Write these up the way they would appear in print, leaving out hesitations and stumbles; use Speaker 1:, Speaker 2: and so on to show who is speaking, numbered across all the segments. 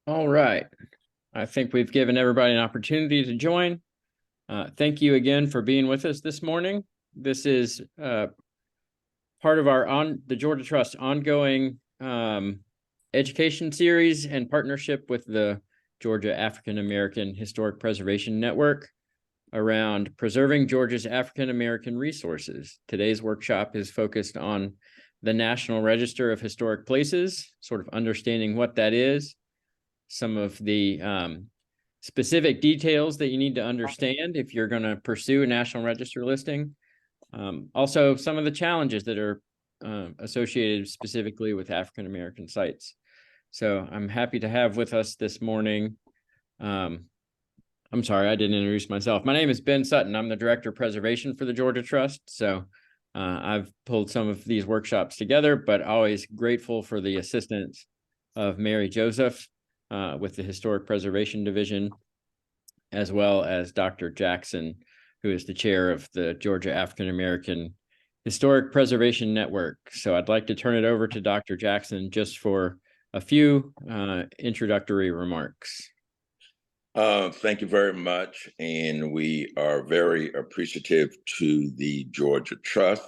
Speaker 1: All right. I think we've given everybody an opportunity to join. Thank you again for being with us this morning. This is part of the Georgia Trust ongoing education series and partnership with the Georgia African American Historic Preservation Network around preserving Georgia's African American resources. Today's workshop is focused on the National Register of Historic Places, sort of understanding what that is, some of the specific details that you need to understand if you're going to pursue a National Register listing. Also, some of the challenges that are associated specifically with African American sites. So I'm happy to have with us this morning. I'm sorry, I didn't introduce myself. My name is Ben Sutton. I'm the Director of Preservation for the Georgia Trust. So I've pulled some of these workshops together, but always grateful for the assistance of Mary Joseph with the Historic Preservation Division, as well as Dr. Jackson, who is the chair of the Georgia African American Historic Preservation Network. So I'd like to turn it over to Dr. Jackson just for a few introductory remarks.
Speaker 2: Thank you very much. And we are very appreciative to the Georgia Trust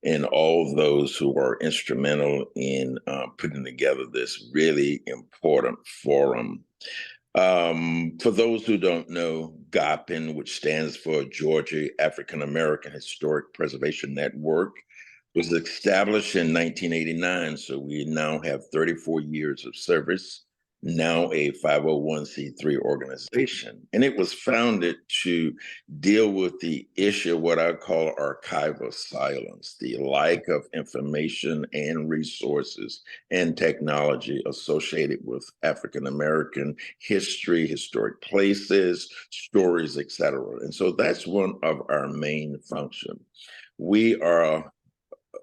Speaker 2: and all those who are instrumental in putting together this really important forum. For those who don't know, GAPN, which stands for Georgia African American Historic Preservation Network, was established in 1989. So we now have 34 years of service, now a 501c3 organization. And it was founded to deal with the issue of what I call archival silence, the lack of information and resources and technology associated with African American history, historic places, stories, etc. And so that's one of our main functions. We are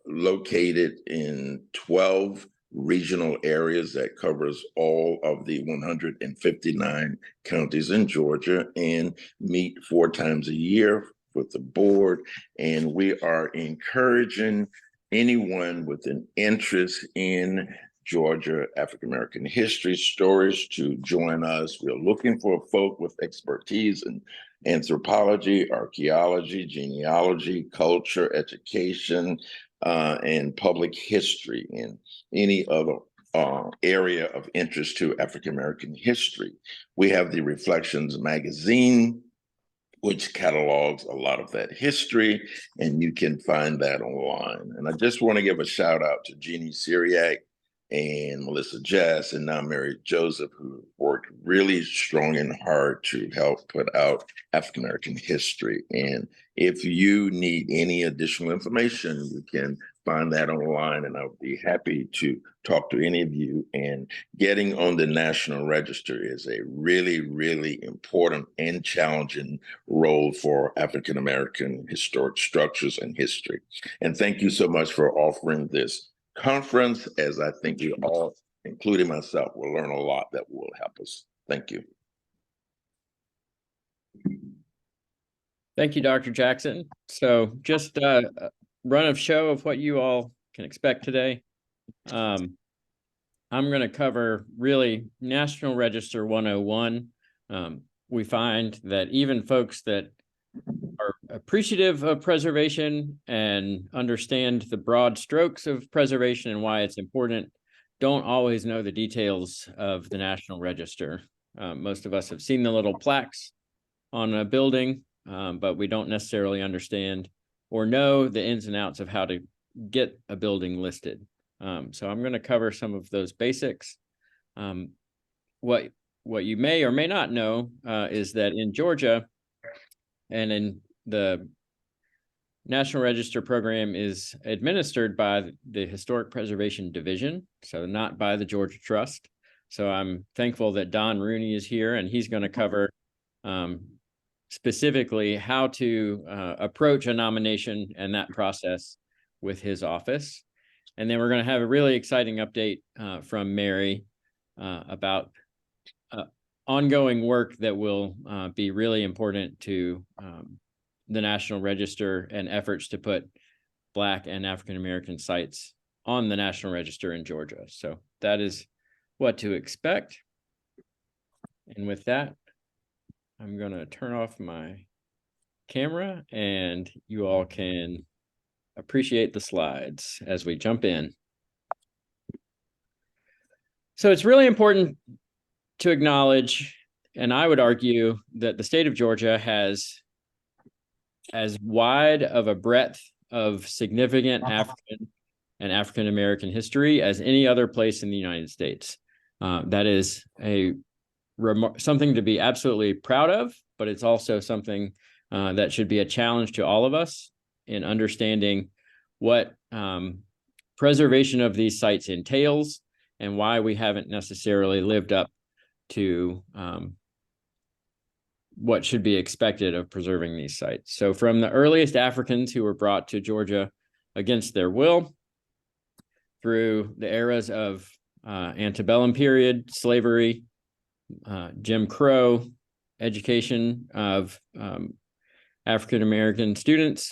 Speaker 2: located in 12 regional areas that covers all of the 159 counties in Georgia and meet 4 times a year with the board. And we are encouraging anyone with an interest in Georgia African American history stories to join us. We're looking for folk with expertise in anthropology, archaeology, genealogy, culture, education, and public history, and any other area of interest to African American history. We have the Reflections magazine, which catalogs a lot of that history, and you can find that online. And I just want to give a shout out to Jeannie Syriac and Melissa Jess, and now Mary Joseph, who worked really strong and hard to help put out African American history. And if you need any additional information, you can find that online, and I'll be happy to talk to any of you. And getting on the National Register is a really, really important and challenging role for African American historic structures and history. And thank you so much for offering this conference, as I think we all, including myself, will learn a lot that will help us. Thank you.
Speaker 1: Thank you, Dr. Jackson. So just a run of show of what you all can expect today. I'm going to cover really National Register 101. We find that even folks that are appreciative of preservation and understand the broad strokes of preservation and why it's important don't always know the details of the National Register. Most of us have seen the little plaques on a building, but we don't necessarily understand or know the ins and outs of how to get a building listed. So I'm going to cover some of those basics. What you may or may not know is that in Georgia, and in the National Register program is administered by the Historic Preservation Division, so not by the Georgia Trust. So I'm thankful that Don Rooney is here, and he's going to cover specifically how to approach a nomination and that process with his office. And then we're going to have a really exciting update from Mary about ongoing work that will be really important to the National Register and efforts to put Black and African American sites on the National Register in Georgia. So that is what to expect. And with that, I'm going to turn off my camera and you all can appreciate the slides as we jump in. So it's really important to acknowledge, and I would argue that the state of Georgia has as wide of a breadth of significant African and African American history as any other place in the United States. That is something to be absolutely proud of, but it's also something that should be a challenge to all of us in understanding what preservation of these sites entails and why we haven't necessarily lived up to what should be expected of preserving these sites. So from the earliest Africans who were brought to Georgia against their will, through the eras of antebellum period, slavery, Jim Crow, education of African-American students,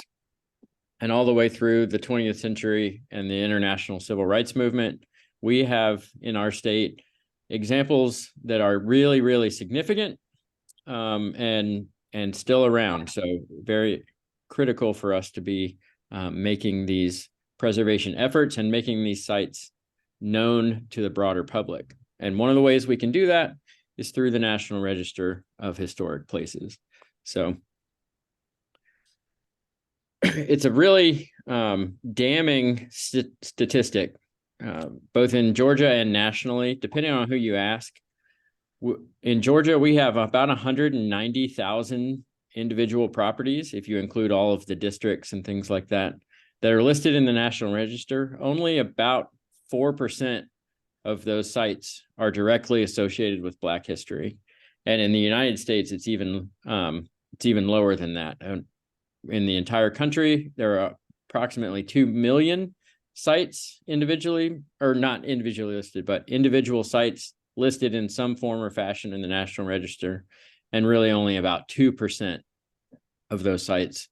Speaker 1: and all the way through the 20th century and the international civil rights movement, we have in our state examples that are really, really significant and still around. So very critical for us to be making these preservation efforts and making these sites known to the broader public. And one of the ways we can do that is through the National Register of Historic Places. So it's a really damning statistic, both in Georgia and nationally, depending on who you ask. In Georgia, we have about 190,000 individual properties, if you include all of the districts and things like that, that are listed in the National Register. Only about 4% of those sites are directly associated with Black history. And in the United States, it's even lower than that. In the entire country, there are approximately 2 million sites individually, or not individually listed, but individual sites listed in some form or fashion in the National Register. And really only about 2% of those sites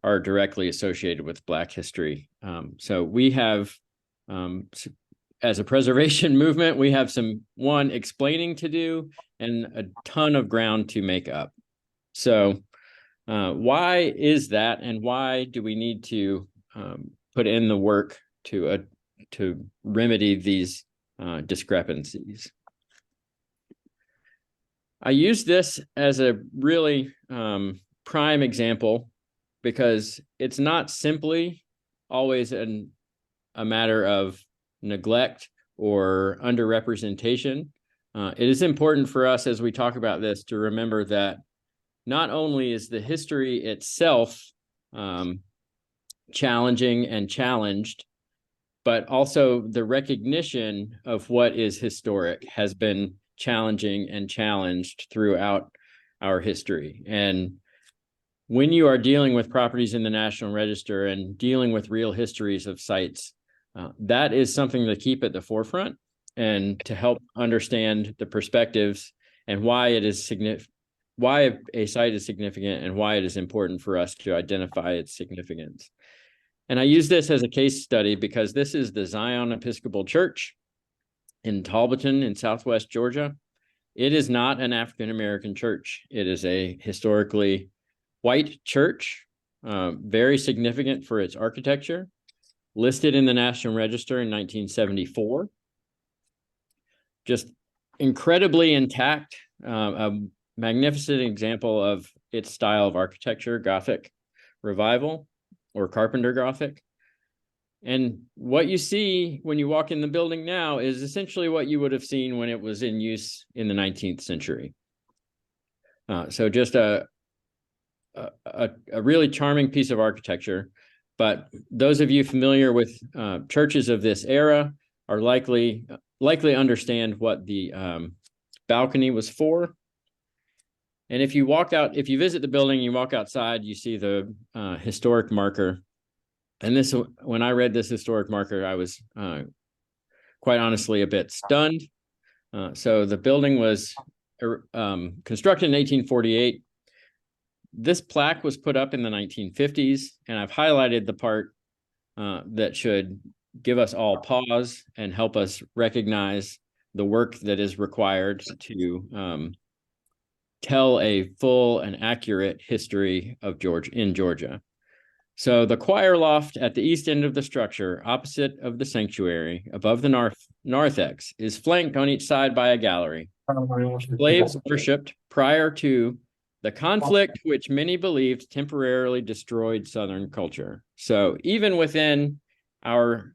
Speaker 1: are directly associated with Black history. So we have, as a preservation movement, we have some explaining to do and a ton of ground to make up. So why is that, and why do we need to put in the work to remedy these discrepancies? I use this as a really prime example because it's not simply always a matter of neglect or underrepresentation. It is important for us as we talk about this to remember that not only is the history itself challenging and challenged, but also the recognition of what is historic has been challenging and challenged throughout our history. And when you are dealing with properties in the National Register and dealing with real histories of sites, that is something to keep at the forefront and to help understand the perspectives and why it is significant, why a site is significant and why it is important for us to identify its significance. And I use this as a case study because this is the Zion Episcopal Church in Talbotton in Southwest Georgia. It is not an African-American church. It is a historically white church, very significant for its architecture, listed in the National Register in 1974. Just incredibly intact, a magnificent example of its style of architecture, Gothic Revival or Carpenter Gothic. And what you see when you walk in the building now is essentially what you would have seen when it was in use in the 19th century. So just a really charming piece of architecture. But those of you familiar with churches of this era are likely understand what the balcony was for. And if you visit the building, you walk outside, you see the historic marker. And this, when I read this historic marker, I was quite honestly a bit stunned. So the building was constructed in 1848. This plaque was put up in the 1950s, and I've highlighted the part that should give us all pause and help us recognize the work that is required to tell a full and accurate history of Georgia. So the choir loft at the east end of the structure, opposite of the sanctuary, above the narthex, is flanked on each side by a gallery. Slaves worshipped prior to the conflict, which many believed temporarily destroyed Southern culture. So even within our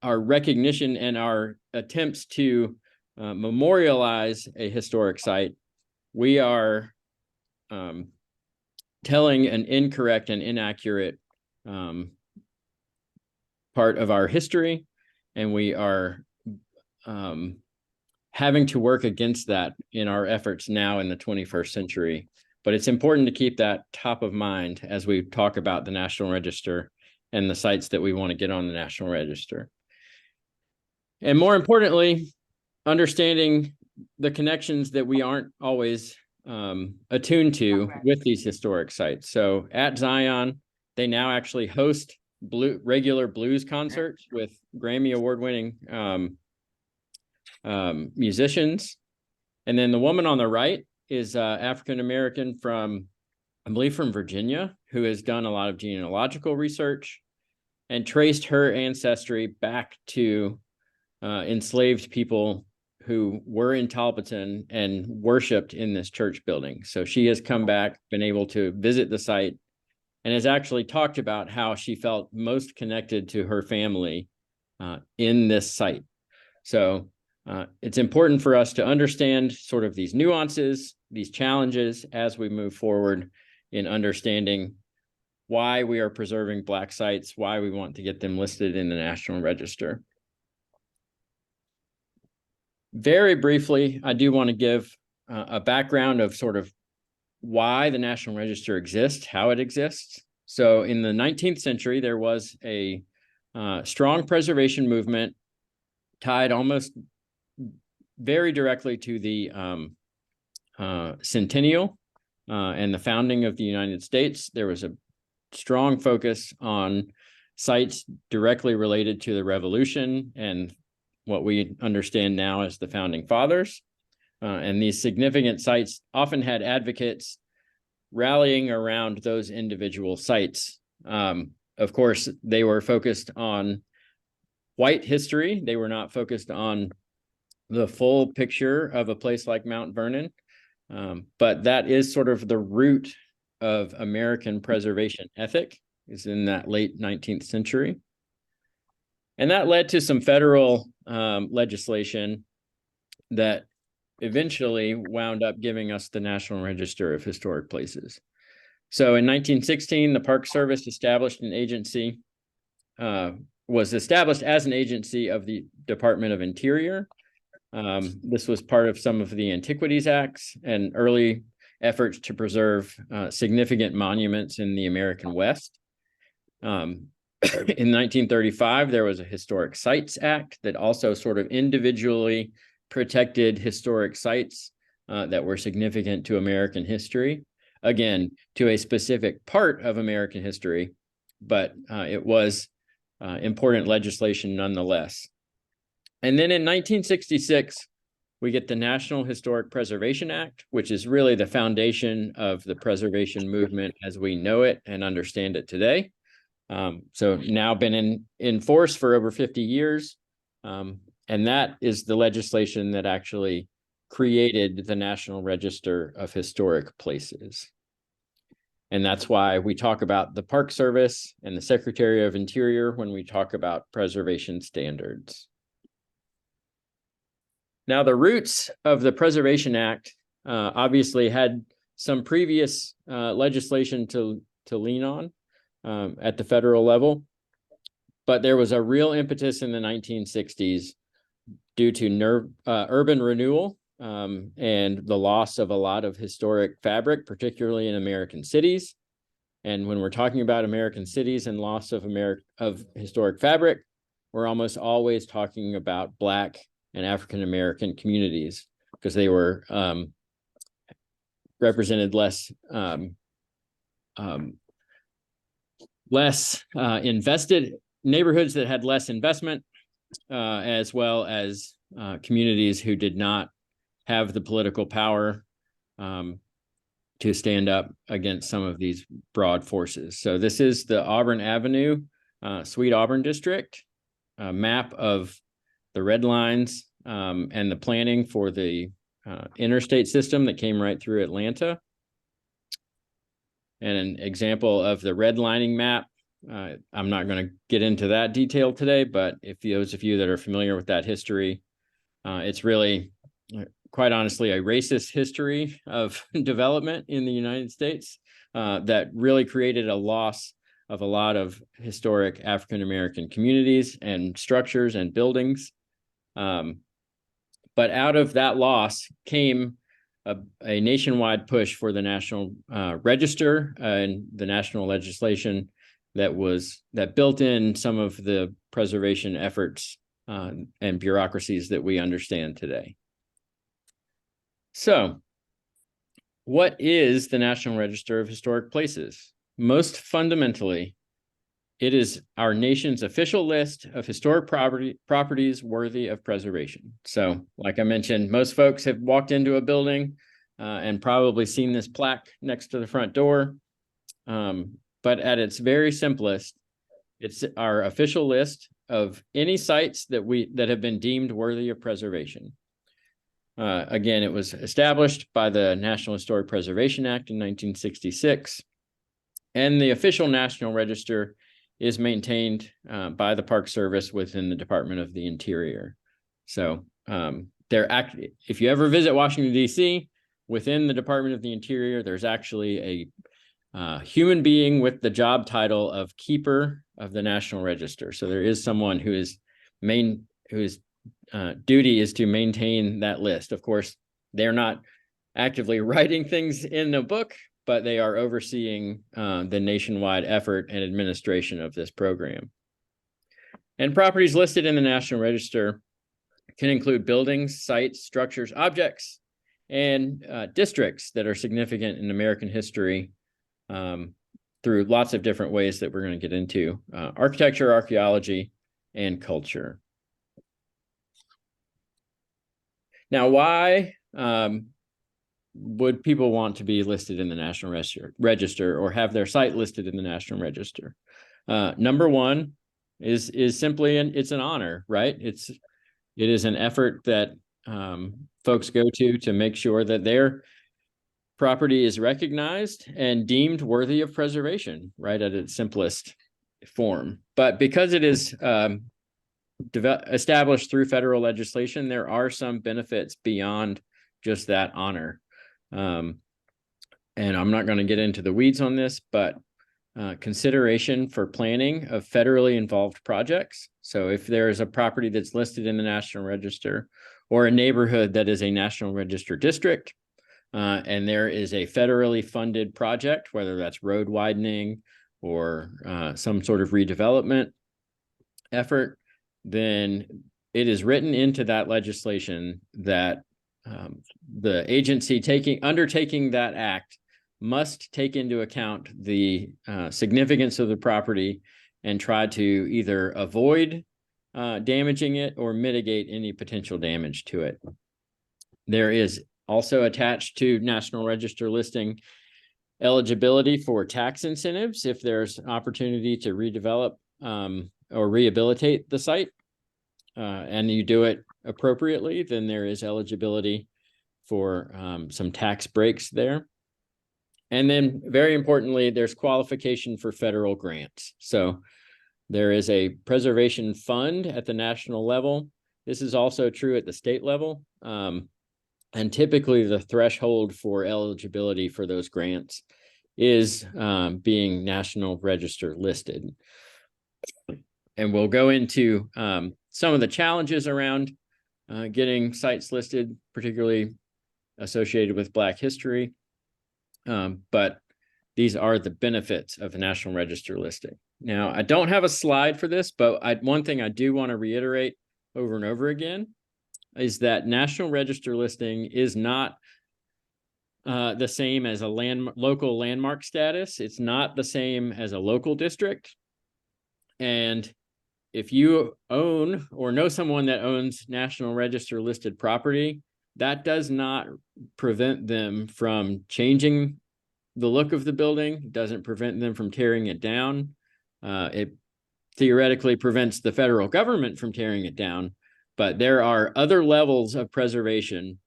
Speaker 1: recognition and our attempts to memorialize a historic site, we are telling an incorrect and inaccurate part of our history, and we are having to work against that in our efforts now in the 21st century. But it's important to keep that top of mind as we talk about the National Register and the sites that we want to get on the National Register. And more importantly, understanding the connections that we aren't always attuned to with these historic sites. So at Zion, they now actually host regular blues concerts with Grammy award-winning musicians. And then the woman on the right is African-American from, I believe, from Virginia, who has done a lot of genealogical research and traced her ancestry back to enslaved people who were in Talbotton and worshiped in this church building. So she has come back, been able to visit the site, and has actually talked about how she felt most connected to her family in this site. So it's important for us to understand sort of these nuances, these challenges as we move forward in understanding why we are preserving Black sites, why we want to get them listed in the National Register. Very briefly, I do want to give a background of sort of why the National Register exists, how it exists. So in the 19th century, there was a strong preservation movement tied almost very directly to the centennial and the founding of the United States. There was a strong focus on sites directly related to the Revolution and what we understand now as the Founding Fathers. And these significant sites often had advocates rallying around those individual sites. Of course, they were focused on white history. They were not focused on the full picture of a place like Mount Vernon. But that is sort of the root of American preservation ethic, is in that late 19th century. And that led to some federal legislation that eventually wound up giving us the National Register of Historic Places. So in 1916, the Park Service established an agency, was established as an agency of the Department of Interior. This was part of some of the Antiquities Acts and early efforts to preserve significant monuments in the American West. In 1935, there was a Historic Sites Act that also sort of individually protected historic sites that were significant to American history, again, to a specific part of American history, but it was important legislation nonetheless. And then in 1966, we get the National Historic Preservation Act, which is really the foundation of the preservation movement as we know it and understand it today. So now been in force for over 50 years. And that is the legislation that actually created the National Register of Historic Places. And that's why we talk about the Park Service and the Secretary of Interior when we talk about preservation standards. Now, the roots of the Preservation Act obviously had some previous legislation to lean on at the federal level, but there was a real impetus in the 1960s due to urban renewal and the loss of a lot of historic fabric, particularly in American cities. And when we're talking about American cities and loss of historic fabric, we're almost always talking about Black and African-American communities because they were represented less invested neighborhoods that had less investment, as well as communities who did not have the political power to stand up against some of these broad forces. So this is the Auburn Avenue, Sweet Auburn District, a map of the red lines and the planning for the interstate system that came right through Atlanta. And an example of the redlining map. I'm not going to get into that detail today, but if those of you that are familiar with that history, it's really, quite honestly, a racist history of development in the United States that really created a loss of a lot of historic African-American communities and structures and buildings. But out of that loss came a nationwide push for the National Register and the national legislation that built in some of the preservation efforts and bureaucracies that we understand today. So, what is the National Register of Historic Places? Most fundamentally, it is our nation's official list of historic properties worthy of preservation. So, like I mentioned, most folks have walked into a building and probably seen this plaque next to the front door. But at its very simplest, it's our official list of any sites that have been deemed worthy of preservation. Again, it was established by the National Historic Preservation Act in 1966, and the official National Register is maintained by the Park Service within the Department of the Interior. So if you ever visit Washington, D.C., within the Department of the Interior, there's actually a human being with the job title of Keeper of the National Register. So there is someone whose duty is to maintain that list. Of course, they're not actively writing things in a book, but they are overseeing the nationwide effort and administration of this program. And properties listed in the National Register can include buildings, sites, structures, objects, and districts that are significant in American history through lots of different ways that we're going to get into: architecture, archaeology, and culture. Now, why would people want to be listed in the National Register or have their site listed in the National Register? Number one is simply it's an honor, right? It is an effort that folks go to make sure that their property is recognized and deemed worthy of preservation, right, at its simplest form. But because it is established through federal legislation, there are some benefits beyond just that honor. And I'm not going to get into the weeds on this, but consideration for planning of federally involved projects. So if there is a property that's listed in the National Register or a neighborhood that is a National Register district, and there is a federally funded project, whether that's road widening or some sort of redevelopment effort, then it is written into that legislation that the agency undertaking that act must take into account the significance of the property and try to either avoid damaging it or mitigate any potential damage to it. There is also attached to National Register listing eligibility for tax incentives if there's an opportunity to redevelop or rehabilitate the site, and you do it appropriately, then there is eligibility for some tax breaks there. And then very importantly, there's qualification for federal grants. So there is a preservation fund at the national level. This is also true at the state level. And typically the threshold for eligibility for those grants is being National Register listed. And we'll go into some of the challenges around getting sites listed, particularly associated with Black history. But these are the benefits of the National Register listing. Now, I don't have a slide for this, but one thing I do want to reiterate over and over again is that National Register listing is not the same as a local landmark status. It's not the same as a local district. And if you own or know someone that owns National Register listed property, That does not prevent them from changing the look of the building. It doesn't prevent them from tearing it down. It theoretically prevents the federal government from tearing it down, but there are other levels of preservation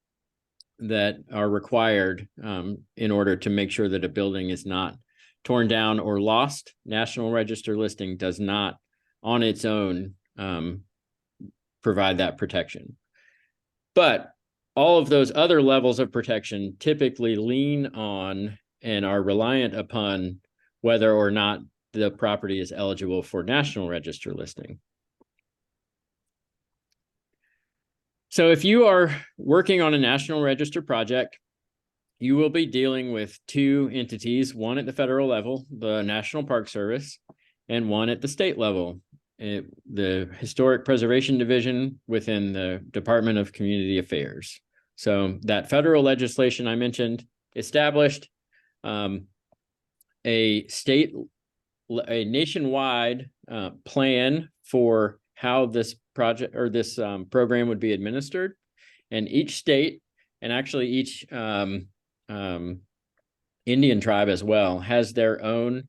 Speaker 1: that are required in order to make sure that a building is not torn down or lost. National Register listing does not on its own provide that protection. But all of those other levels of protection typically lean on and are reliant upon whether or not the property is eligible for National Register listing. So if you are working on a National Register project, you will be dealing with two entities, one at the federal level, the National Park Service, and one at the state level, the Historic Preservation Division within the Department of Community Affairs. So that federal legislation I mentioned established a nationwide plan for how this project or this program would be administered, and each state and actually each Indian tribe as well has their own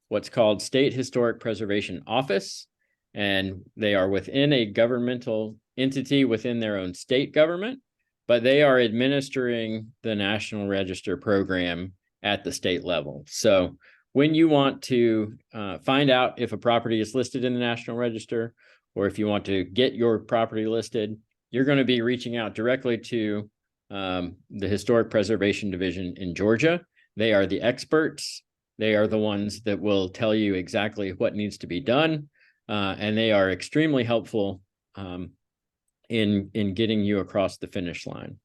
Speaker 1: what's called State Historic Preservation Office, and they are within a governmental entity within their own state government, but they are administering the National Register program at the state level. So when you want to find out if a property is listed in the National Register, or if you want to get your property listed, you're going to be reaching out directly to the Historic Preservation Division in Georgia. They are the experts. They are the ones that will tell you exactly what needs to be done, and they are extremely helpful in getting you across the finish line.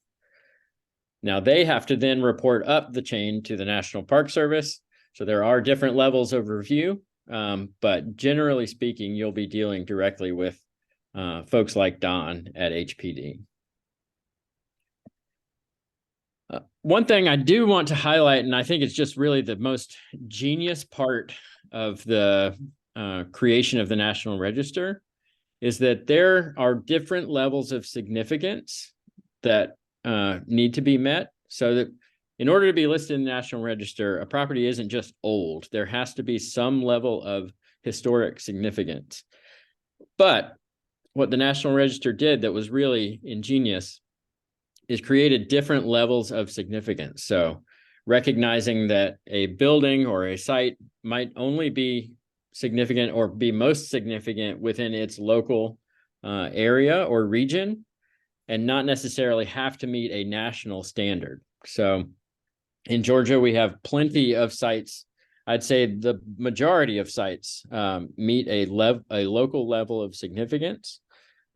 Speaker 1: Now, they have to then report up the chain to the National Park Service. So there are different levels of review, but generally speaking, you'll be dealing directly with folks like Don at HPD. One thing I do want to highlight, and I think it's just really the most genius part of the creation of the National Register, is that there are different levels of significance that need to be met, so that in order to be listed in the National Register, a property isn't just old. There has to be some level of historic significance. But what the National Register did that was really ingenious is created different levels of significance. So recognizing that a building or a site might only be significant or be most significant within its local area or region, and not necessarily have to meet a national standard. So in Georgia, we have plenty of sites. I'd say the majority of sites meet a local level of significance.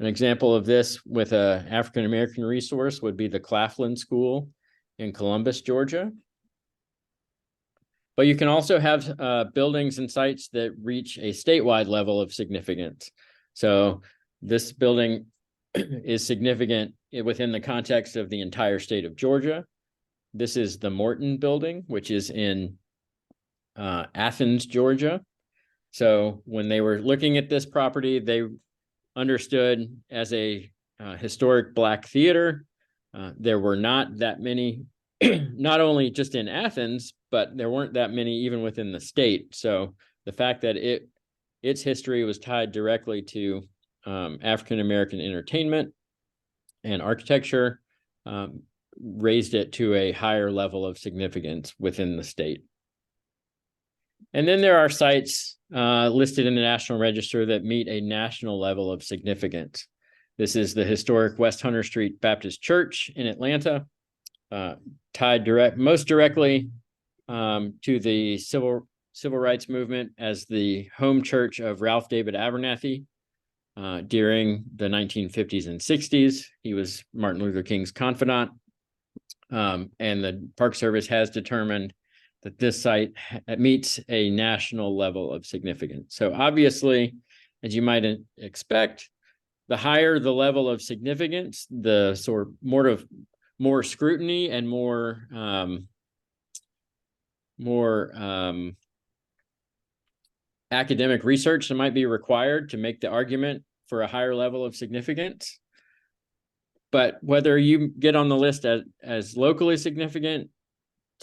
Speaker 1: An example of this with an African-American resource would be the Claflin School in Columbus, Georgia. But you can also have buildings and sites that reach a statewide level of significance. So this building is significant within the context of the entire state of Georgia. This is the Morton Building, which is in Athens, Georgia. So when they were looking at this property, they understood as a historic Black theater. There were not that many, not only just in Athens, but there weren't that many even within the state. So the fact that its history was tied directly to African-American entertainment and architecture raised it to a higher level of significance within the state. And then there are sites listed in the National Register that meet a national level of significance. This is the historic West Hunter Street Baptist Church in Atlanta, tied most directly to the civil rights movement as the home church of Ralph David Abernathy during the 1950s and 60s. He was Martin Luther King's confidant, and the Park Service has determined that this site meets a national level of significance. So obviously, as you might expect, the higher the level of significance, the sort of more scrutiny and more academic research that might be required to make the argument for a higher level of significance. But whether you get on the list as locally significant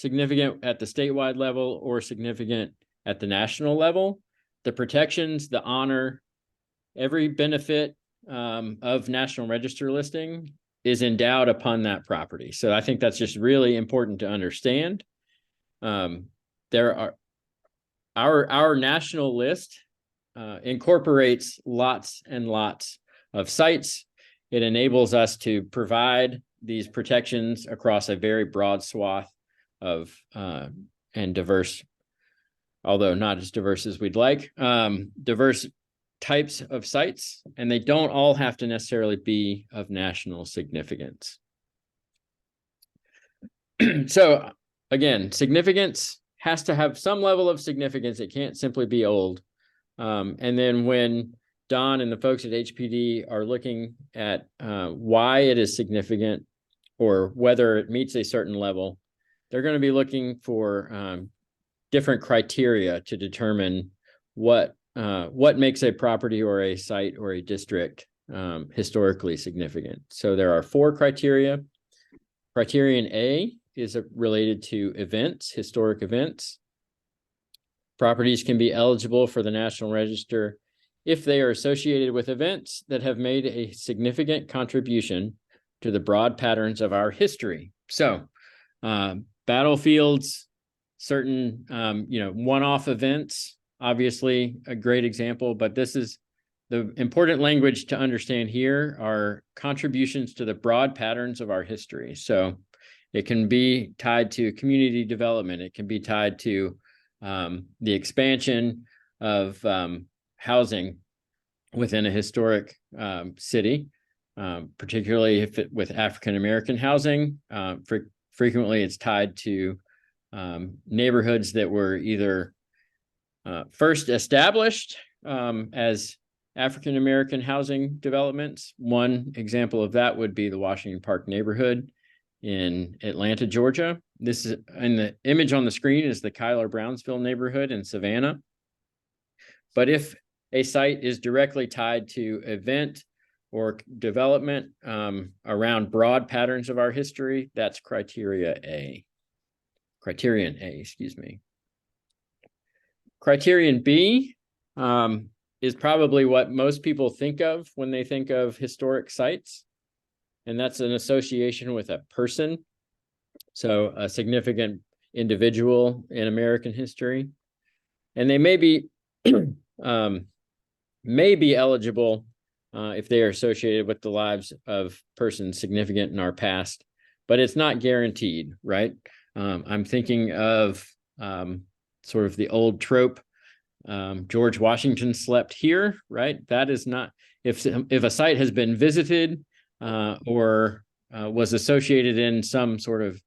Speaker 1: at the statewide level, or significant at the national level, the protections, the honor, every benefit of National Register listing is endowed upon that property. So I think that's just really important to understand. There are our national list incorporates lots and lots of sites. It enables us to provide these protections across a very broad swath of and diverse, although not as diverse as we'd like, diverse types of sites, and they don't all have to necessarily be of national significance. So again, significance has to have some level of significance. It can't simply be old. And then when Don and the folks at HPD are looking at why it is significant or whether it meets a certain level, they're going to be looking for different criteria to determine what makes a property or a site or a district historically significant. So there are 4 criteria. Criterion A is related to events, historic events. Properties can be eligible for the National Register if they are associated with events that have made a significant contribution to the broad patterns of our history. So battlefields, certain one-off events, obviously a great example, but this is the important language to understand here are contributions to the broad patterns of our history. So it can be tied to community development. It can be tied to the expansion of housing within a historic city, particularly if with African-American housing. Frequently, it's tied to neighborhoods that were either first established as African-American housing developments. One example of that would be the Washington Park neighborhood in Atlanta, Georgia. This is, and the image on the screen is the Kyler Brownsville neighborhood in Savannah. But if a site is directly tied to event or development around broad patterns of our history, that's criterion A, excuse me. Criterion B is probably what most people think of when they think of historic sites. And that's an association with a person. So a significant individual in American history. And they may be eligible if they are associated with the lives of persons significant in our past, but it's not guaranteed, right? I'm thinking of sort of the old trope, George Washington slept here, right? That is not, if a site has been visited or was associated in some sort of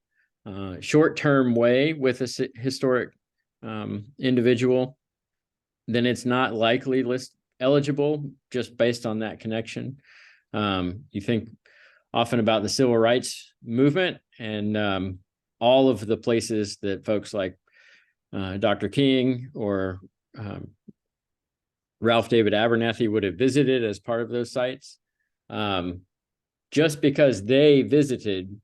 Speaker 1: short-term way with a historic individual, then it's not likely eligible just based on that connection. You think often about the civil rights movement and all of the places that folks like Dr. King or Ralph David Abernathy would have visited as part of those sites. Just because they visited,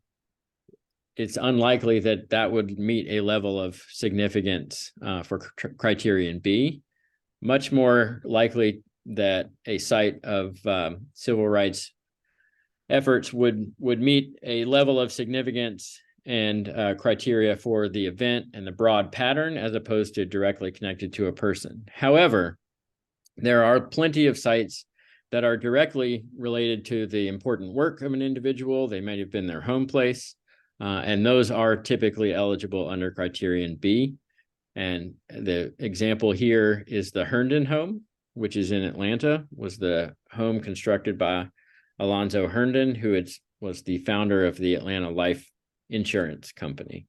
Speaker 1: it's unlikely that that would meet a level of significance for criterion B. Much more likely that a site of civil rights efforts would meet a level of significance and criteria for the event and the broad pattern as opposed to directly connected to a person. However, there are plenty of sites that are directly related to the important work of an individual. They might have been their home place, and those are typically eligible under criterion B. And the example here is the Herndon home, which is in Atlanta, was the home constructed by Alonzo Herndon, who was the founder of the Atlanta Life Insurance Company.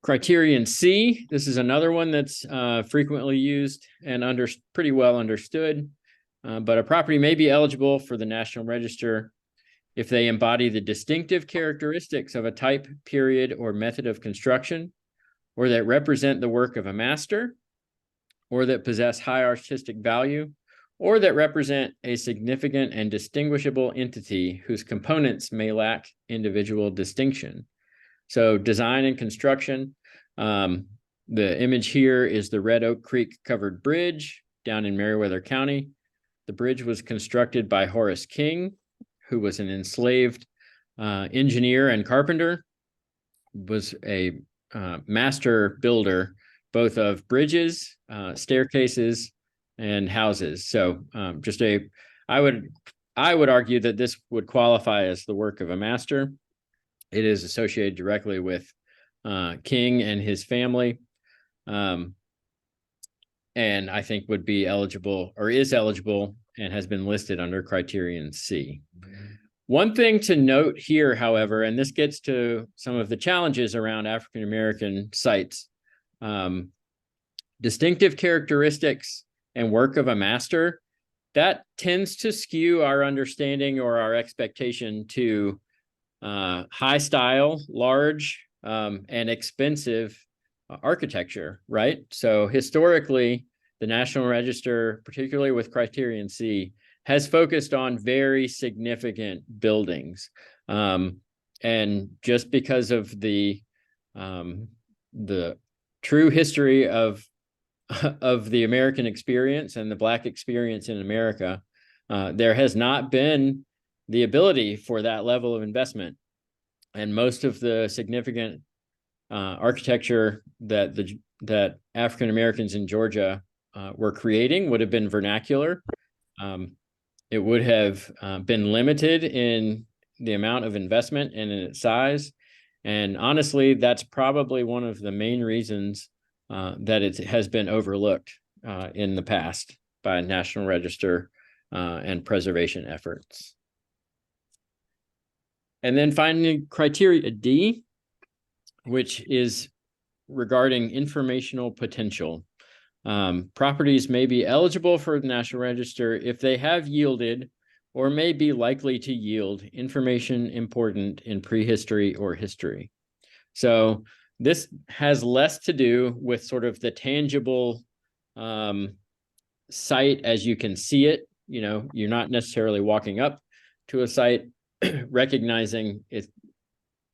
Speaker 1: Criterion C, this is another one that's frequently used and pretty well understood, but a property may be eligible for the National Register if they embody the distinctive characteristics of a type, period, or method of construction, or that represent the work of a master, or that possess high artistic value, or that represent a significant and distinguishable entity whose components may lack individual distinction. So design and construction, the image here is the Red Oak Creek covered bridge down in Meriwether County. The bridge was constructed by Horace King, who was an enslaved engineer and carpenter, was a master builder, both of bridges, staircases, and houses. So I would argue that this would qualify as the work of a master. It is associated directly with King and his family, and I think would be eligible, or is eligible, and has been listed under criterion C. One thing to note here, however, and this gets to some of the challenges around African American sites, distinctive characteristics and work of a master, that tends to skew our understanding or our expectation to high style, large, and expensive architecture, right? So historically, the National Register, particularly with criterion C, has focused on very significant buildings. And just because of the true history of the American experience and the Black experience in America, there has not been the ability for that level of investment. And most of the significant architecture that African Americans in Georgia were creating would have been vernacular. It would have been limited in the amount of investment and in its size. And honestly, that's probably one of the main reasons that it has been overlooked in the past by National Register and preservation efforts. And then finally, criteria D, which is regarding informational potential. Properties may be eligible for the National Register if they have yielded or may be likely to yield information important in prehistory or history. So this has less to do with sort of the tangible site as you can see it. You know, you're not necessarily walking up to a site recognizing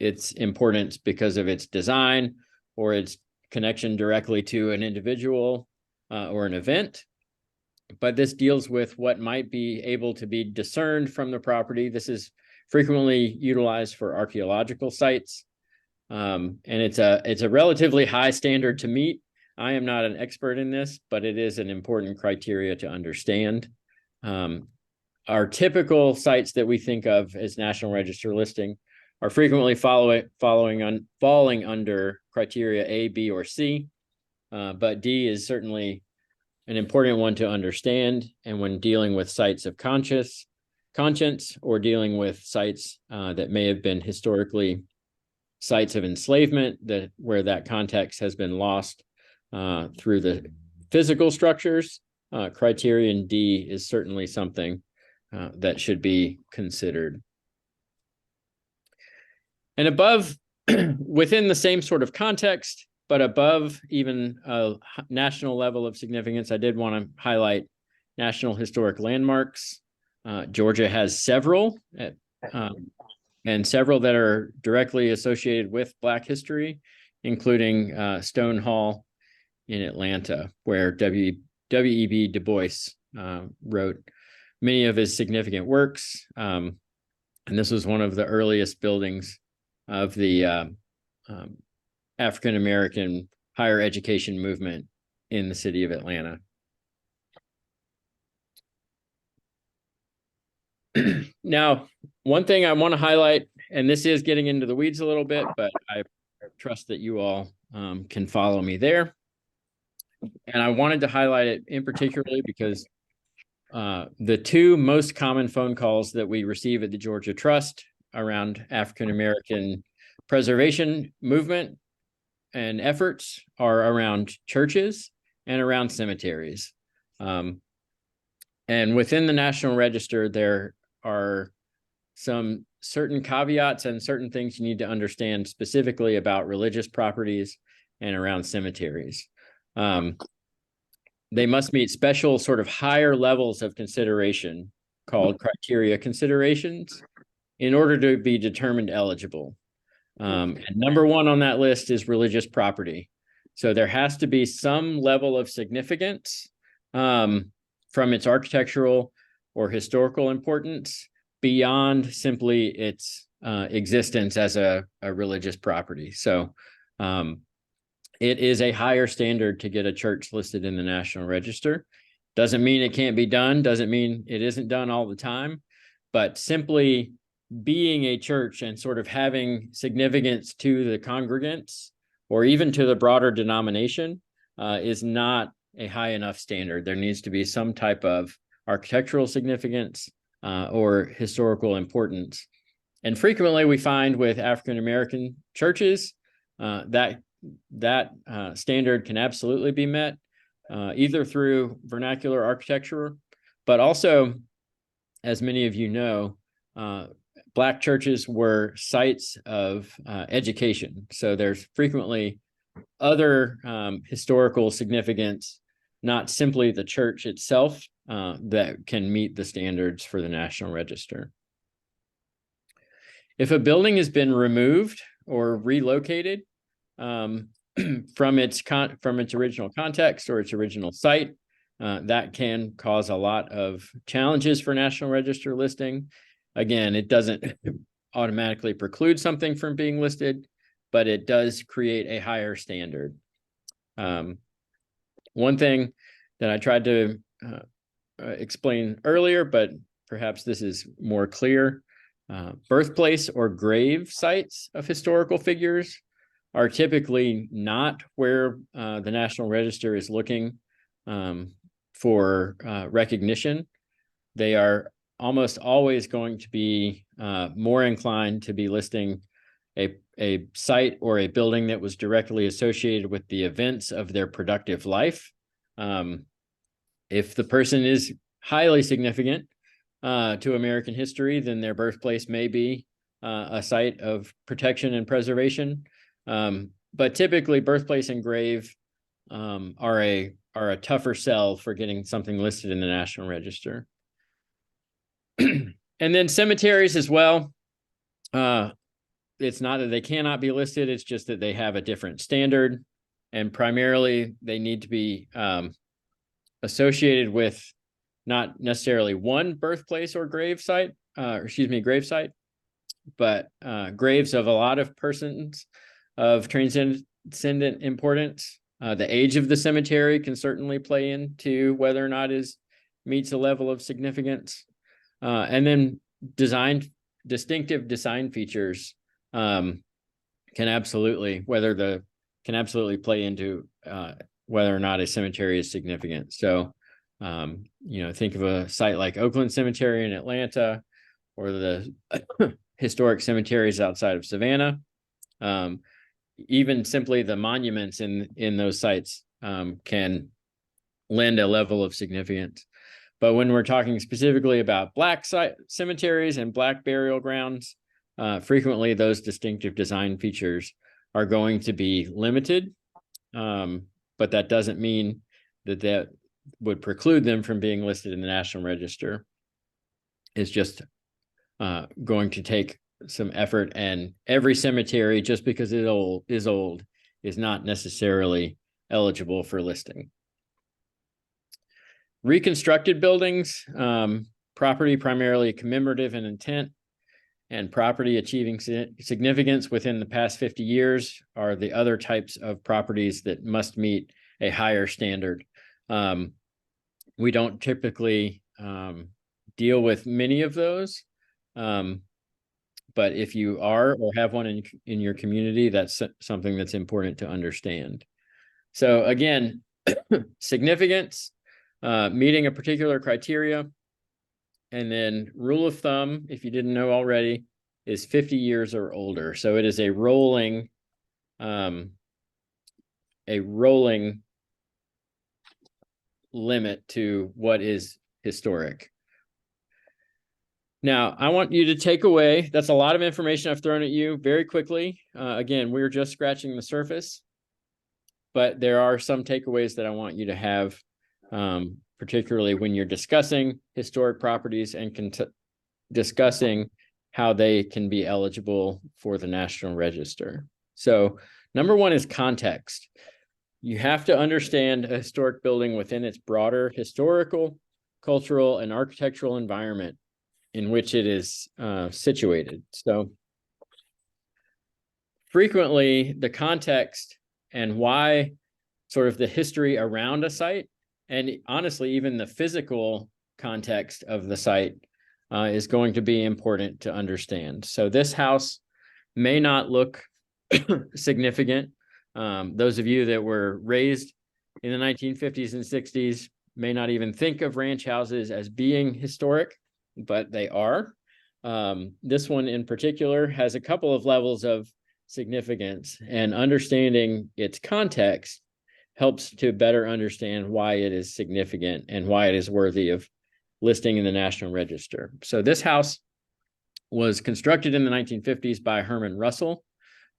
Speaker 1: its importance because of its design or its connection directly to an individual or an event. But this deals with what might be able to be discerned from the property. This is frequently utilized for archaeological sites. And it's a relatively high standard to meet. I am not an expert in this, but it is an important criteria to understand. Our typical sites that we think of as National Register listing are frequently falling under criteria A, B, or C. But D is certainly an important one to understand. And when dealing with sites of conscience, or dealing with sites that may have been historically sites of enslavement, where that context has been lost through the physical structures, criterion D is certainly something that should be considered. And above, within the same sort of context, but above even a national level of significance, I did want to highlight National Historic Landmarks. Georgia has several, and several that are directly associated with Black history, including Stone Hall in Atlanta, where W.E.B. Du Bois wrote many of his significant works. And this was one of the earliest buildings of the African American higher education movement in the city of Atlanta. Now, one thing I want to highlight, and this is getting into the weeds a little bit, but I trust that you all can follow me there. And I wanted to highlight it in particularly because the two most common phone calls that we receive at the Georgia Trust around African American preservation movement and efforts are around churches and around cemeteries. And within the National Register, there are some certain caveats and certain things you need to understand specifically about religious properties and around cemeteries. they must meet special sort of higher levels of consideration called criteria considerations in order to be determined eligible. And number one on that list is religious property. So there has to be some level of significance from its architectural or historical importance beyond simply its existence as a religious property. So it is a higher standard to get a church listed in the National Register. Doesn't mean it can't be done, doesn't mean it isn't done all the time, but simply being a church and sort of having significance to the congregants or even to the broader denomination is not a high enough standard. There needs to be some type of architectural significance or historical importance. And frequently we find with African American churches that standard can absolutely be met, either through vernacular architecture, but also, as many of you know, Black churches were sites of education. So there's frequently other historical significance, not simply the church itself, that can meet the standards for the National Register. If a building has been removed or relocated from its original context or its original site, that can cause a lot of challenges for National Register listing. Again, it doesn't automatically preclude something from being listed, but it does create a higher standard. One thing that I tried to explain earlier, but perhaps this is more clear, birthplace or grave sites of historical figures are typically not where the National Register is looking for recognition. They are almost always going to be more inclined to be listing a site or a building that was directly associated with the events of their productive life. If the person is highly significant to American history, then their birthplace may be a site of protection and preservation. But typically birthplace and grave are a tougher sell for getting something listed in the National Register. And then cemeteries as well. It's not that they cannot be listed, it's just that they have a different standard, and primarily they need to be associated with not necessarily one birthplace or grave site, but graves of a lot of persons of transcendent importance. The age of the cemetery can certainly play into whether or not it meets a level of significance. And then distinctive design features can absolutely play into whether or not a cemetery is significant. So, think of a site like Oakland Cemetery in Atlanta, or the historic cemeteries outside of Savannah. Even simply the monuments in those sites can lend a level of significance. But when we're talking specifically about Black cemeteries and Black burial grounds, frequently those distinctive design features are going to be limited. But that doesn't mean that would preclude them from being listed in the National Register. It's just going to take some effort, and every cemetery, just because it is old, is not necessarily eligible for listing. Reconstructed buildings, property primarily commemorative in intent, and property achieving significance within the past 50 years are the other types of properties that must meet a higher standard. We don't typically deal with many of those, but if you are or have one in your community, that's something that's important to understand. So again, significance, meeting a particular criteria, and then rule of thumb, if you didn't know already, is 50 years or older. So it is a rolling limit to what is historic. Now, I want you to take away, that's a lot of information I've thrown at you very quickly. Again, we're just scratching the surface, but there are some takeaways that I want you to have particularly when you're discussing historic properties and discussing how they can be eligible for the National Register. So number one is context. You have to understand a historic building within its broader historical, cultural, and architectural environment in which it is situated. So frequently the context and why sort of the history around a site, and honestly, even the physical context of the site is going to be important to understand. So this house may not look significant. Those of you that were raised in the 1950s and 60s may not even think of ranch houses as being historic, but they are. This one in particular has a couple of levels of significance, and understanding its context helps to better understand why it is significant and why it is worthy of listing in the National Register. So this house was constructed in the 1950s by Herman Russell,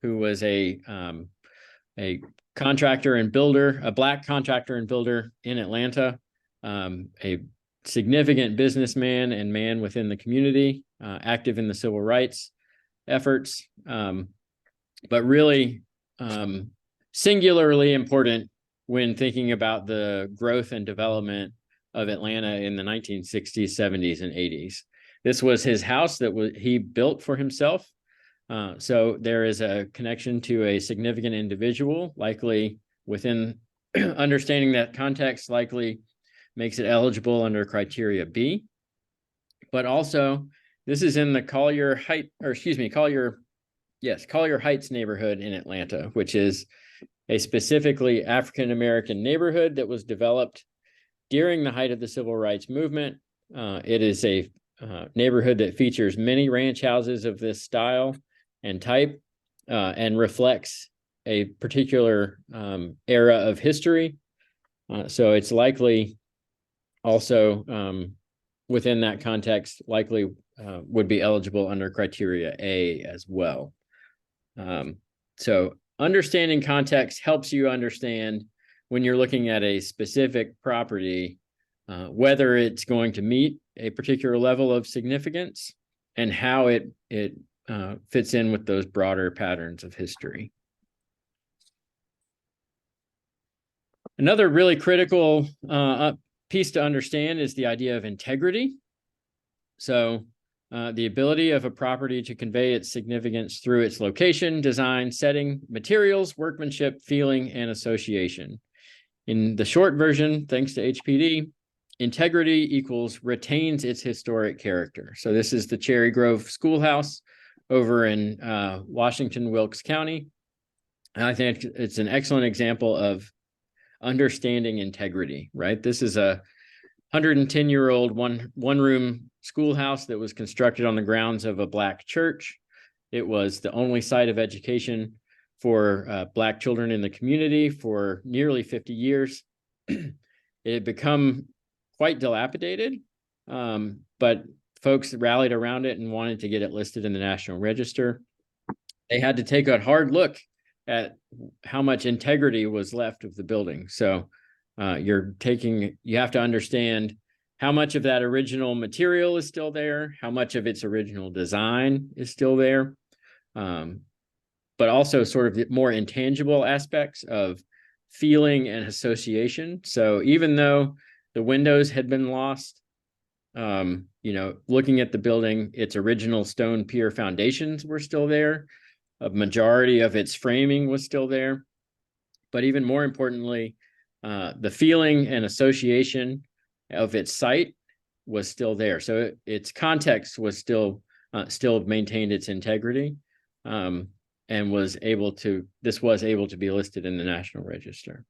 Speaker 1: who was a contractor and builder, a Black contractor and builder in Atlanta, a significant businessman and man within the community, active in the civil rights efforts, but really singularly important when thinking about the growth and development of Atlanta in the 1960s, 70s, and 80s. This was his house that he built for himself. So there is a connection to a significant individual, likely within understanding that context, likely makes it eligible under criteria B. But also, this is in the Collier Heights neighborhood in Atlanta, which is a specifically African-American neighborhood that was developed during the height of the civil rights movement. It is a neighborhood that features many ranch houses of this style and type, and reflects a particular era of history. So it's likely also within that context, likely would be eligible under criteria A as well. So understanding context helps you understand when you're looking at a specific property, whether it's going to meet a particular level of significance and how it fits in with those broader patterns of history. Another really critical piece to understand is the idea of integrity. So the ability of a property to convey its significance through its location, design, setting, materials, workmanship, feeling, and association. In the short version, thanks to HPD, integrity equals retains its historic character. So this is the Cherry Grove Schoolhouse over in Washington, Wilkes County. And I think it's an excellent example of understanding integrity, right? This is a 110-year-old one-room schoolhouse that was constructed on the grounds of a Black church. It was the only site of education for Black children in the community for nearly 50 years. It had become quite dilapidated, but folks rallied around it and wanted to get it listed in the National Register. They had to take a hard look at how much integrity was left of the building. So you have to understand how much of that original material is still there, how much of its original design is still there, but also sort of the more intangible aspects of feeling and association. So even though the windows had been lost, looking at the building, its original stone pier foundations were still there. A majority of its framing was still there. But even more importantly, the feeling and association of its site was still there. So its context was still maintained its integrity, and was able to be listed in the National Register.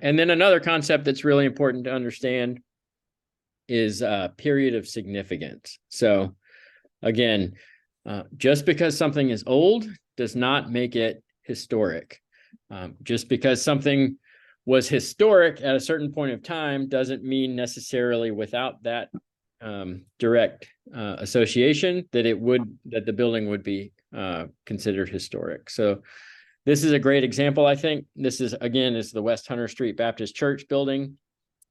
Speaker 1: And then another concept that's really important to understand is period of significance. So again, just because something is old does not make it historic. Just because something was historic at a certain point of time doesn't mean necessarily without that direct association that the building would be considered historic. So This is a great example, I think. This is, again, is the West Hunter Street Baptist Church building,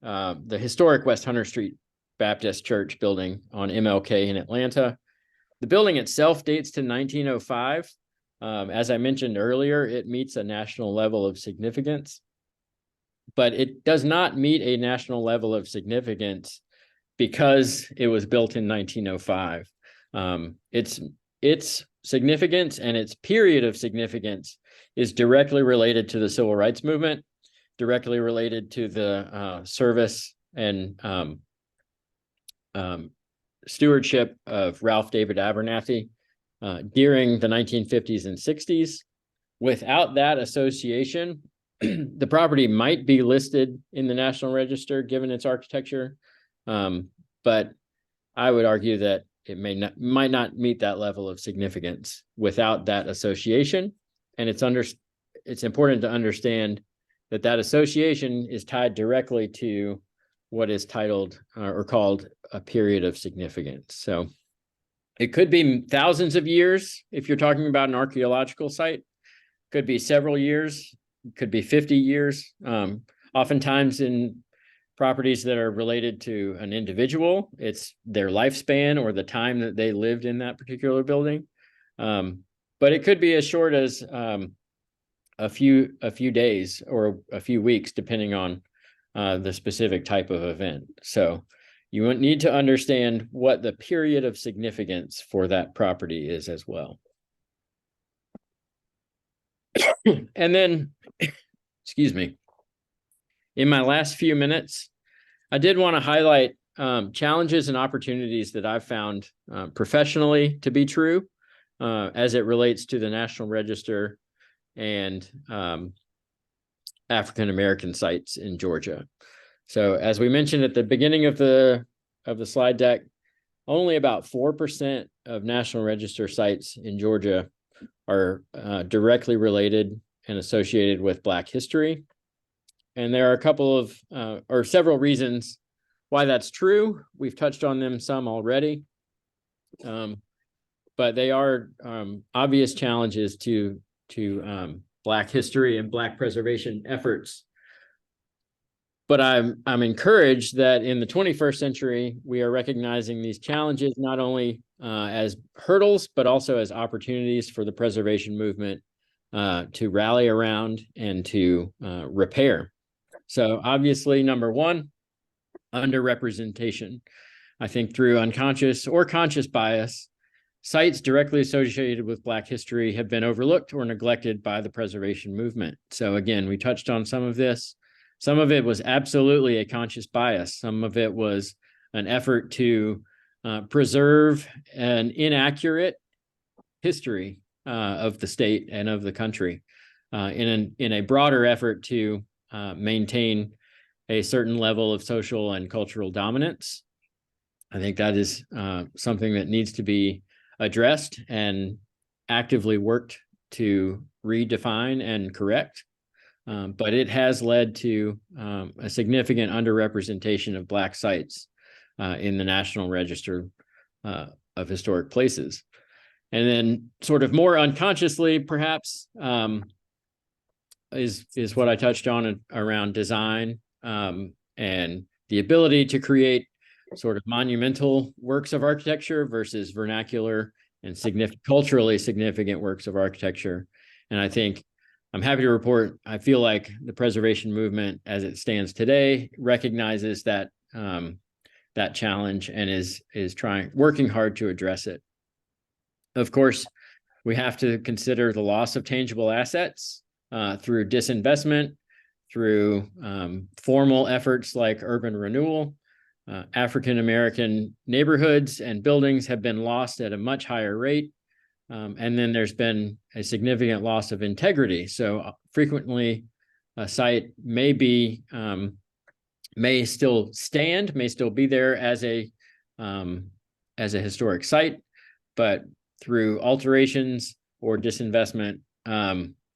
Speaker 1: the historic West Hunter Street Baptist Church building on MLK in Atlanta. The building itself dates to 1905. As I mentioned earlier, it meets a national level of significance, but it does not meet a national level of significance because it was built in 1905. Its significance and its period of significance is directly related to the civil rights movement, directly related to the service and stewardship of Ralph David Abernathy during the 1950s and 60s. Without that association, the property might be listed in the National Register given its architecture, but I would argue that it might not meet that level of significance without that association. And it's important to understand that that association is tied directly to what is titled or called a period of significance. So it could be thousands of years if you're talking about an archaeological site, could be several years, could be 50 years. Oftentimes in properties that are related to an individual, it's their lifespan or the time that they lived in that particular building. But it could be as short as a few days or a few weeks, depending on the specific type of event. So you need to understand what the period of significance for that property is as well. And then, excuse me, in my last few minutes, I did want to highlight challenges and opportunities that I've found professionally to be true as it relates to the National Register and African American sites in Georgia. So as we mentioned at the beginning of the slide deck, only about 4% of National Register sites in Georgia are directly related and associated with Black history. And there are a couple of, or several reasons why that's true. We've touched on them some already, but they are obvious challenges to Black history and Black preservation efforts. But I'm encouraged that in the 21st century, we are recognizing these challenges not only as hurdles, but also as opportunities for the preservation movement to rally around and to repair. So obviously, number one, underrepresentation. I think through unconscious or conscious bias, sites directly associated with Black history have been overlooked or neglected by the preservation movement. So again, we touched on some of this. Some of it was absolutely a conscious bias. Some of it was an effort to preserve an inaccurate history of the state and of the country in a broader effort to maintain a certain level of social and cultural dominance. I think that is something that needs to be addressed and actively worked to redefine and correct. But it has led to a significant underrepresentation of Black sites in the National Register of Historic Places. And then sort of more unconsciously, perhaps, is what I touched on around design and the ability to create sort of monumental works of architecture versus vernacular and culturally significant works of architecture. And I think I'm happy to report, I feel like the preservation movement as it stands today recognizes that that challenge and is working hard to address it. Of course, we have to consider the loss of tangible assets through disinvestment, through formal efforts like urban renewal. African American neighborhoods and buildings have been lost at a much higher rate. And then there's been a significant loss of integrity. So frequently a site may still stand, may still be there as a historic site, but through alterations or disinvestment,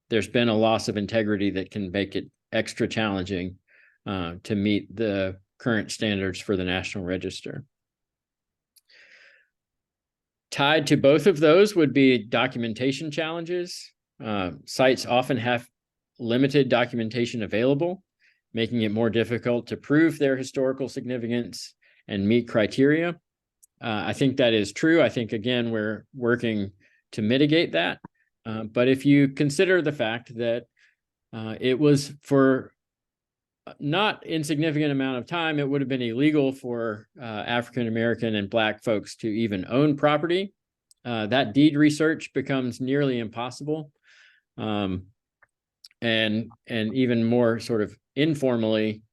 Speaker 1: there's been a loss of integrity that can make it extra challenging to meet the current standards for the National Register. Tied to both of those would be documentation challenges. sites often have limited documentation available, making it more difficult to prove their historical significance and meet criteria. I think that is true. I think, again, we're working to mitigate that. But if you consider the fact that it was for not insignificant amount of time, it would have been illegal for African American and Black folks to even own property. That deed research becomes nearly impossible. And even more sort of informally,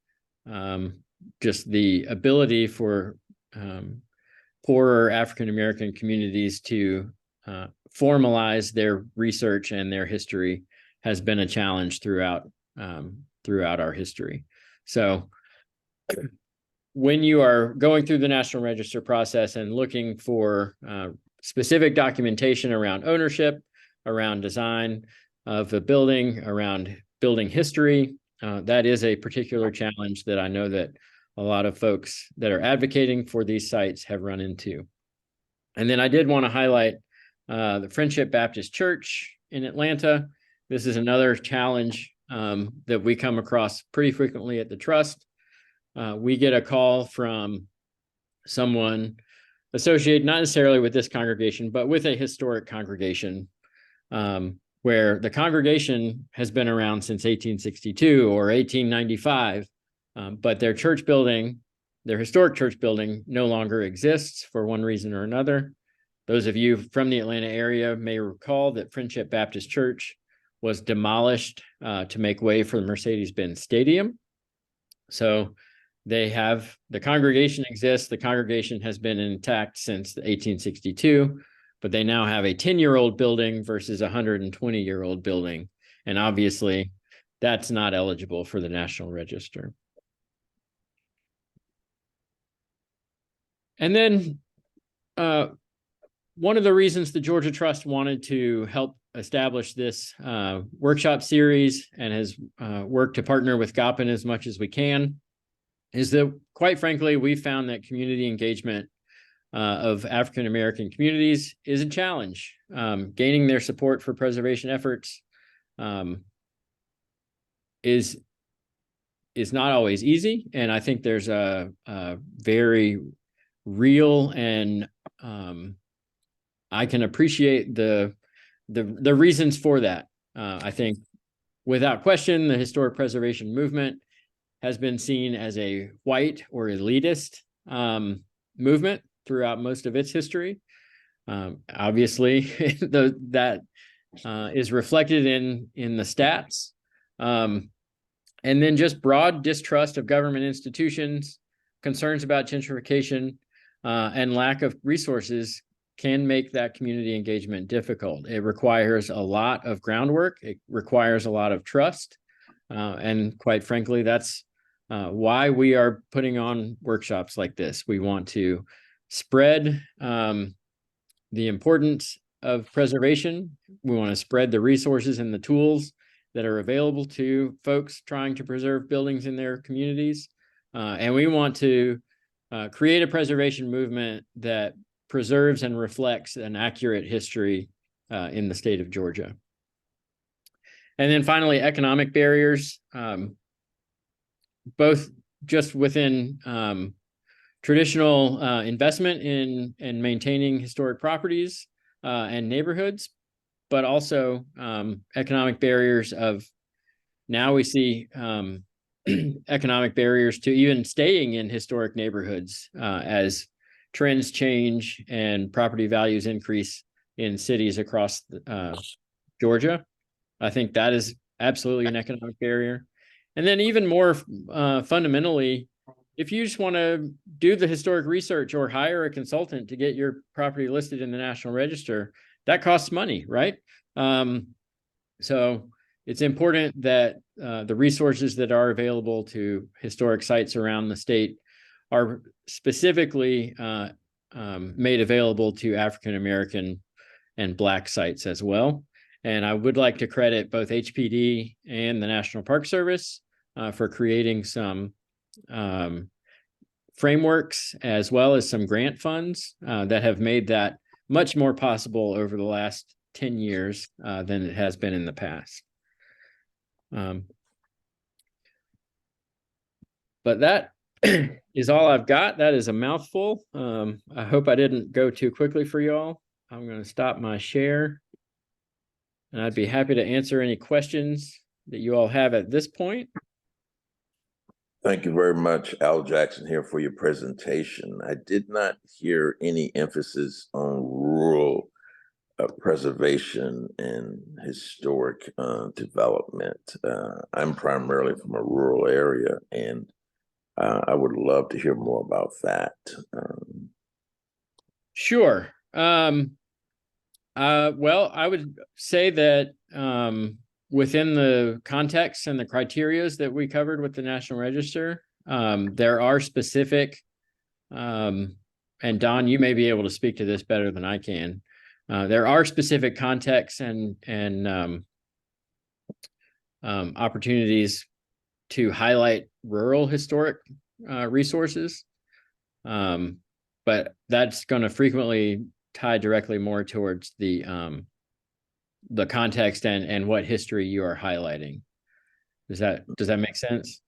Speaker 1: just the ability for poorer African American communities to formalize their research and their history has been a challenge throughout our history. So when you are going through the National Register process and looking for specific documentation around ownership, around design of a building, around building history, that is a particular challenge that I know that a lot of folks that are advocating for these sites have run into. And then I did want to highlight the Friendship Baptist Church in Atlanta. This is another challenge that we come across pretty frequently at the Trust. We get a call from someone associated not necessarily with this congregation, but with a historic congregation, where the congregation has been around since 1862 or 1895, but their church building, their historic church building, no longer exists for one reason or another. Those of you from the Atlanta area may recall that Friendship Baptist Church was demolished to make way for the Mercedes-Benz Stadium. So the congregation exists. The congregation has been intact since 1862, but they now have a 10-year-old building versus a 120-year-old building. And obviously, that's not eligible for the National Register. And then one of the reasons the Georgia Trust wanted to help establish this workshop series and has worked to partner with Goppin as much as we can is that, quite frankly, we found that community engagement of African American communities is a challenge. Gaining their support for preservation efforts is not always easy, and I think there's a very real and I can appreciate the reasons for that. I think, without question, the historic preservation movement has been seen as a white or elitist movement throughout most of its history. Obviously, that is reflected in the stats. And then just broad distrust of government institutions, concerns about gentrification, and lack of resources can make that community engagement difficult. It requires a lot of groundwork. It requires a lot of trust. And quite frankly, that's why we are putting on workshops like this. We want to spread the importance of preservation. We want to spread the resources and the tools that are available to folks trying to preserve buildings in their communities. And we want to create a preservation movement that preserves and reflects an accurate history in the state of Georgia. And then finally, economic barriers, both just within traditional investment in maintaining historic properties and neighborhoods, but also economic barriers of, now we see economic barriers to even staying in historic neighborhoods as trends change and property values increase in cities across Georgia. I think that is absolutely an economic barrier. And then even more fundamentally, if you just want to do the historic research or hire a consultant to get your property listed in the National Register, that costs money, right? So it's important that the resources that are available to historic sites around the state are specifically made available to African American and Black sites as well. And I would like to credit both HPD and the National Park Service for creating some frameworks as well as some grant funds that have made that much more possible over the last 10 years than it has been in the past. But that is all I've got. That is a mouthful. I hope I didn't go too quickly for you all. I'm going to stop my share, and I'd be happy to answer any questions that you all have at this point.
Speaker 2: Thank you very much, Al Jackson, here for your presentation. I did not hear any emphasis on rural preservation and historic development. I'm primarily from a rural area, and I would love to hear more about that.
Speaker 1: Sure. Well, I would say that within the context and the criterias that we covered with the National Register, there are specific, and Don, you may be able to speak to this better than I can. There are specific contexts and opportunities to highlight rural historic resources, but that's going to frequently tie directly more towards the context and what history you are highlighting. Does that make sense?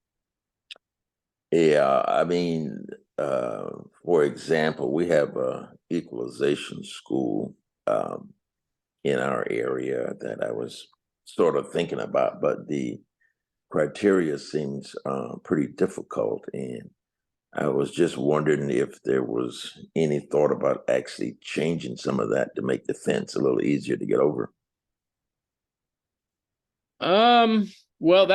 Speaker 2: Yeah, I mean, for example, we have a equalization school in our area that I was sort of thinking about, but the criteria seems pretty difficult, and I was just wondering if there was any thought about actually changing some of that to make the fence a little easier to get over.
Speaker 1: Well,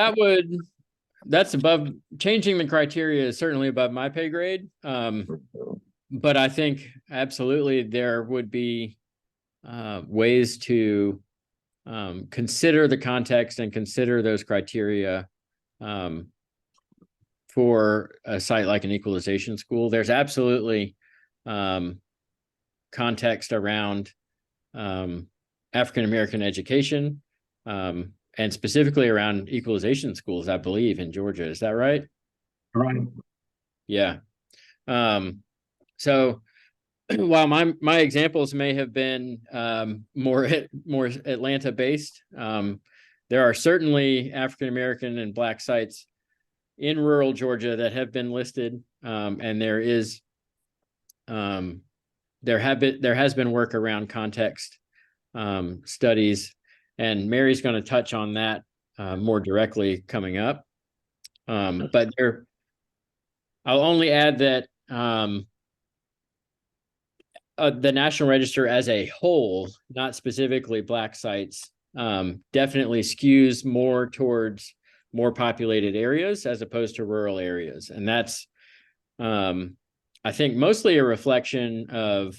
Speaker 1: that's above, changing the criteria is certainly above my pay grade. But I think absolutely there would be ways to consider the context and consider those criteria for a site like an equalization school. There's absolutely context around African-American education, and specifically around equalization schools, I believe, in Georgia. Is that right?
Speaker 3: Right.
Speaker 1: Yeah. So while my examples may have been more Atlanta based, there are certainly African-American and Black sites in rural Georgia that have been listed, and there has been work around context studies, and Mary's going to touch on that more directly coming up. But I'll only add that the National Register as a whole, not specifically Black sites, definitely skews more towards more populated areas as opposed to rural areas. And that's, I think, mostly a reflection of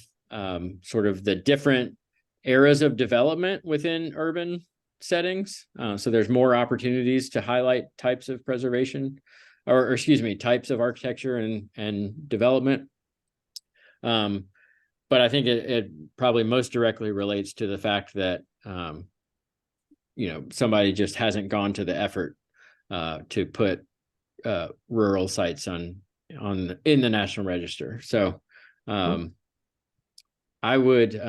Speaker 1: sort of the different eras of development within urban settings. So there's more opportunities to highlight types of preservation, or excuse me, types of architecture and development. But I think it probably most directly relates to the fact that somebody just hasn't gone to the effort to put rural sites in the National Register. So I would,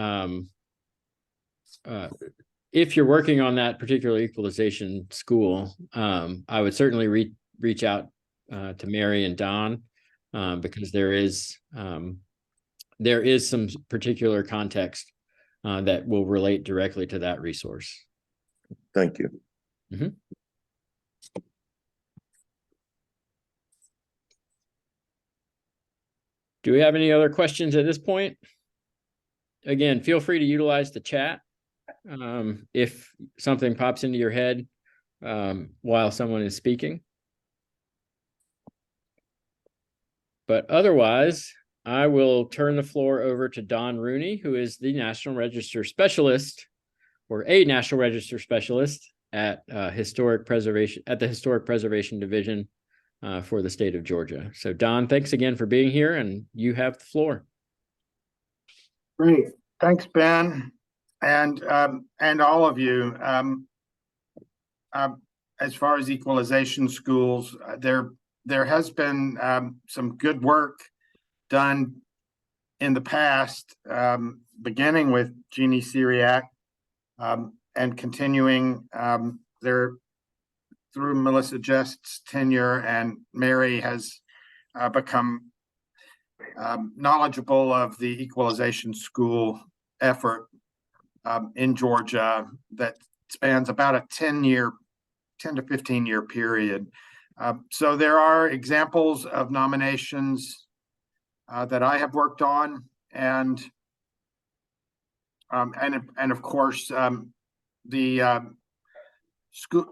Speaker 1: if you're working on that particular equalization school, I would certainly reach out to Mary and Don, because there is some particular context that will relate directly to that resource.
Speaker 2: Thank you.
Speaker 1: Mm-hmm. Do we have any other questions at this point? Again, feel free to utilize the chat if something pops into your head while someone is speaking. But otherwise, I will turn the floor over to Don Rooney, who is the National Register Specialist, or a National Register Specialist at the Historic Preservation Division for the state of Georgia. So Don, thanks again for being here, and you have the floor.
Speaker 3: Great. Thanks, Ben, and all of you. As far as equalization schools, there has been some good work done in the past, beginning with Jeannie Syriac and continuing their through Melissa Jest's tenure, and Mary has become knowledgeable of the equalization school effort in Georgia that spans about a 10 to 15 year period. So there are examples of nominations that I have worked on, and of course the school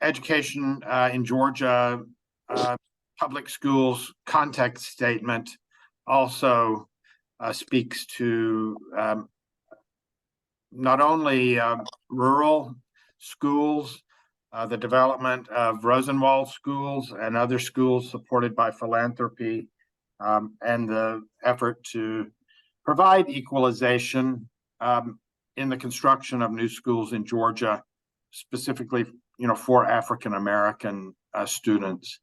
Speaker 3: education in Georgia public schools context statement also speaks to not only rural schools, the development of Rosenwald schools and other schools supported by philanthropy, and the effort to provide equalization in the construction of new schools in Georgia, specifically, for African American students.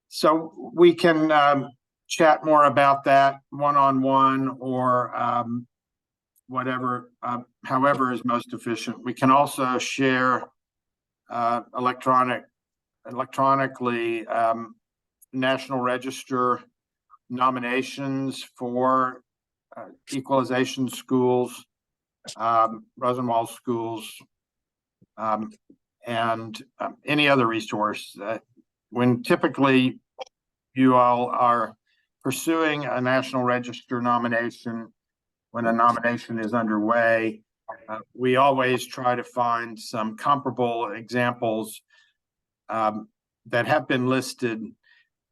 Speaker 3: So we can chat more about that one-on-one or whatever, however is most efficient. We can also share electronically National Register nominations for equalization schools, Rosenwald schools, and any other resource. When typically you all are pursuing a National Register nomination, when a nomination is underway, we always try to find some comparable examples that have been listed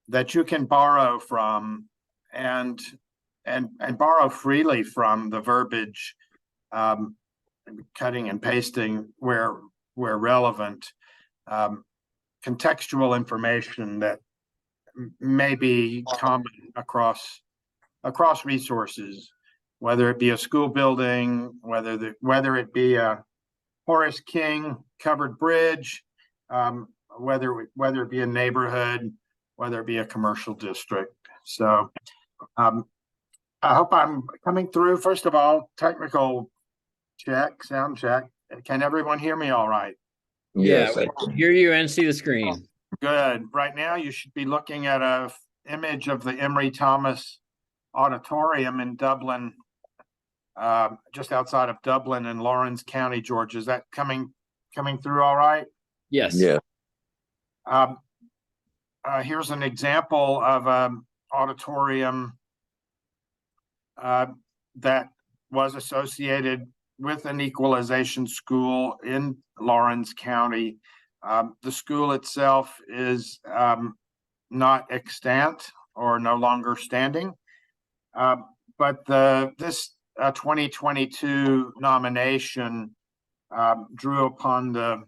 Speaker 3: that you can borrow from and borrow freely from the verbiage, cutting and pasting where relevant, contextual information that may be common across resources, whether it be a school building, whether it be a Horace King covered bridge, whether it be a neighborhood, whether it be a commercial district. So I hope I'm coming through. First of all, technical check, sound check. Can everyone hear me all right?
Speaker 2: Yes,
Speaker 1: Yeah, we hear you and see the screen.
Speaker 3: Good. Right now, you should be looking at a image of the Emory Thomas Auditorium in Dublin, just outside of Dublin in Lawrence County, Georgia. Is that coming through all right?
Speaker 1: Yes.
Speaker 2: yeah,
Speaker 3: Here's an example of an auditorium that was associated with an equalization school in Lawrence County. The school itself is not extant or no longer standing, but this 2022 nomination drew upon the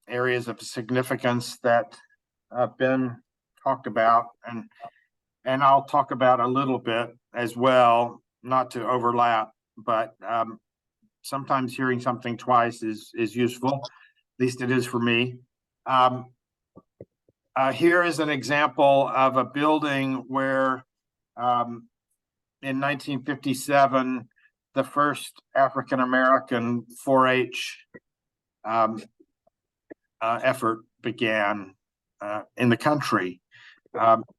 Speaker 3: areas of significance that have been talked about, and I'll talk about a little bit as well, not to overlap, but sometimes hearing something twice is useful. At least it is for me. Here is an example of a building where in 1957, the first African-American 4-H effort began in the country.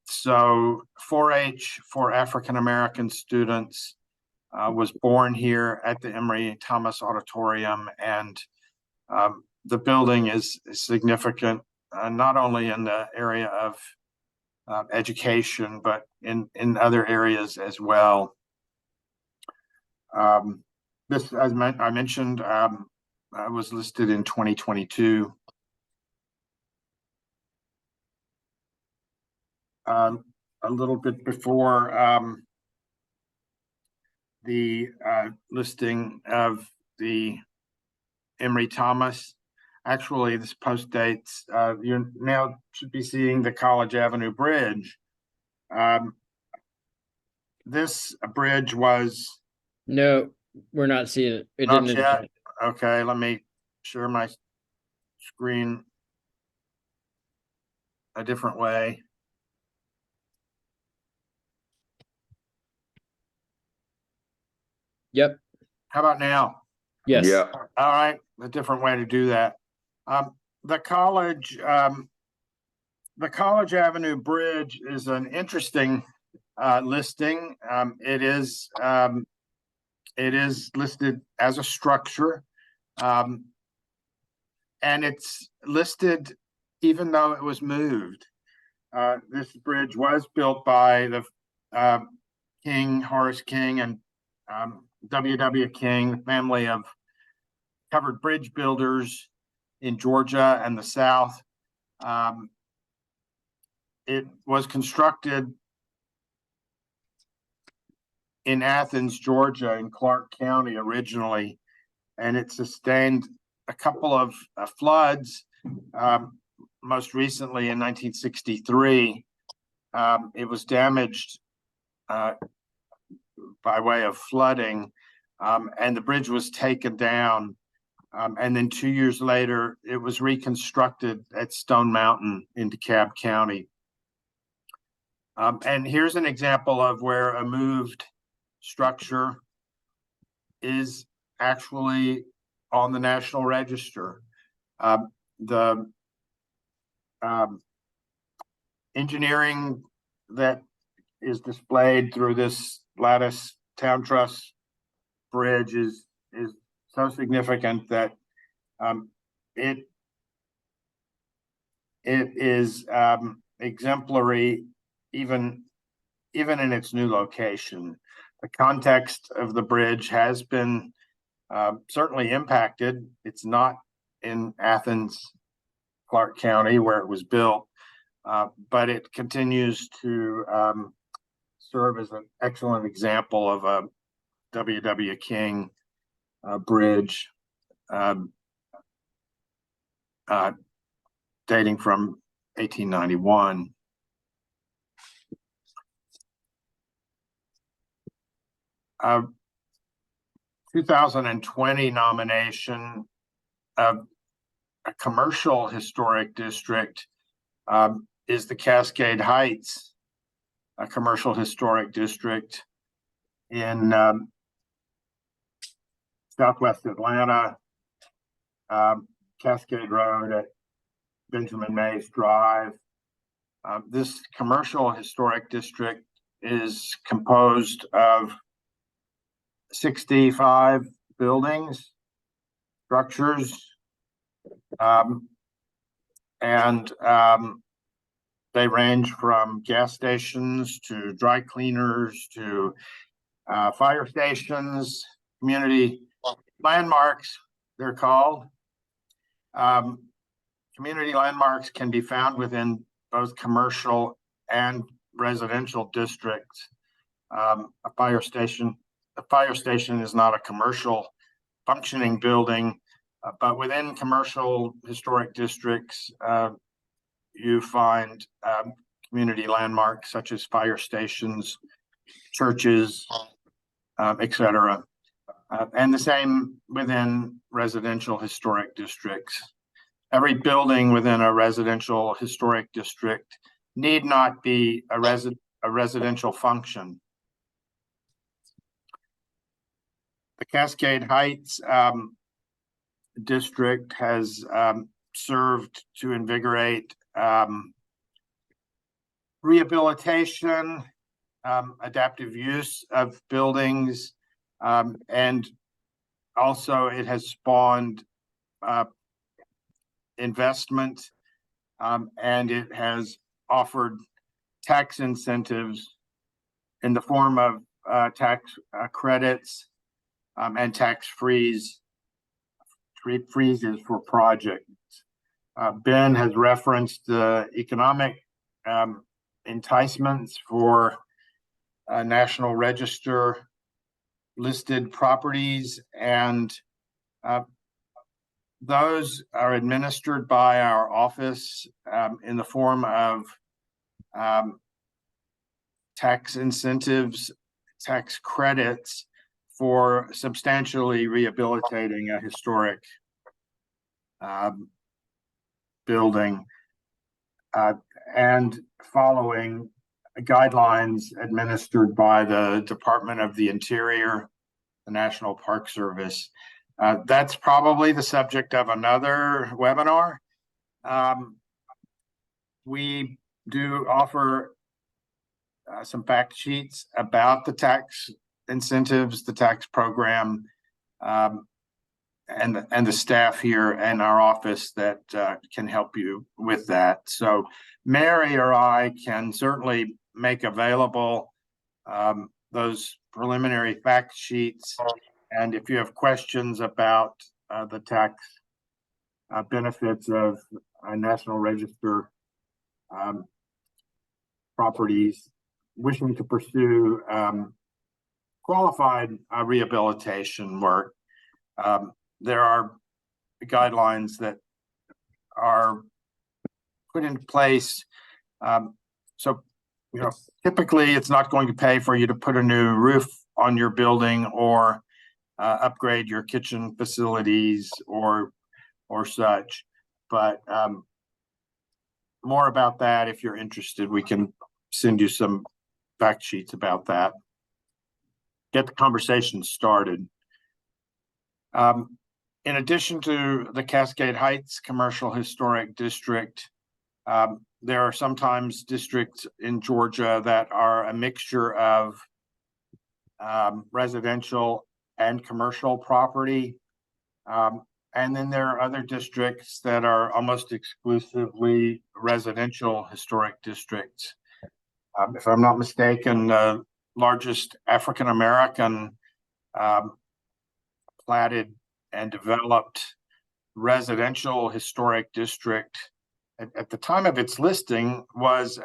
Speaker 3: So 4-H for African-American students was born here at the Emory Thomas Auditorium, and the building is significant not only in the area of education, but in other areas as well. This, as I mentioned, was listed in 2022. A little bit before the listing of the Emory Thomas. Actually, this post dates, you now should be seeing the College Avenue Bridge. This bridge was...
Speaker 1: No, we're not seeing it. It
Speaker 3: not
Speaker 1: didn't.
Speaker 3: yet. Okay, let me share my screen a different way.
Speaker 1: Yep.
Speaker 3: How about now?
Speaker 1: Yes.
Speaker 2: Yeah.
Speaker 3: All right, a different way to do that. The College Avenue Bridge is an interesting listing. It is listed as a structure, and it's listed even though it was moved. This bridge was built by the Horace King, and W.W. King, family of covered bridge builders in Georgia and the South. It was constructed in Athens, Georgia, in Clark County originally, and it sustained a couple of floods. Most recently in 1963, it was damaged by way of flooding, and the bridge was taken down. And then 2 years later, it was reconstructed at Stone Mountain in DeKalb County. And here's an example of where a moved structure is actually on the National Register. The engineering that is displayed through this lattice town truss bridge is so significant that it is exemplary even in its new location. The context of the bridge has been certainly impacted. It's not in Athens, Clark County, where it was built, but it continues to serve as an excellent example of a W.W. King bridge dating from 1891. Uh, 2020 nomination of a commercial historic district is the Cascade Heights, a commercial historic district in Southwest Atlanta, Cascade Road at Benjamin Mays Drive. This commercial historic district is composed of 65 buildings, structures, and they range from gas stations to dry cleaners to fire stations, community landmarks, they're called. Community landmarks can be found within both commercial and residential districts. A fire station is not a commercial functioning building, but within commercial historic districts, you find community landmarks such as fire stations, churches, etc. And the same within residential historic districts. Every building within a residential historic district need not be a residential function. The Cascade Heights district has served to invigorate rehabilitation, adaptive use of buildings, and also it has spawned investment, and it has offered tax incentives in the form of tax credits and tax freezes for projects. Ben has referenced the economic enticements for National Register listed properties, and those are administered by our office in the form of tax incentives, tax credits for substantially rehabilitating a historic building and following guidelines administered by the Department of the Interior, the National Park Service. That's probably the subject of another webinar. We do offer some fact sheets about the tax incentives, the tax program, and the staff here in our office that can help you with that. So Mary or I can certainly make available those preliminary fact sheets. And if you have questions about the tax benefits of National Register properties wishing to pursue qualified rehabilitation work, there are guidelines that are put into place. So, typically it's not going to pay for you to put a new roof on your building or upgrade your kitchen facilities or such. But more about that, if you're interested, we can send you some fact sheets about that. Get the conversation started. In addition to the Cascade Heights Commercial Historic District, there are sometimes districts in Georgia that are a mixture of residential and commercial property. And then there are other districts that are almost exclusively residential historic districts. If I'm not mistaken, the largest African-American platted and developed residential historic district at the time of its listing was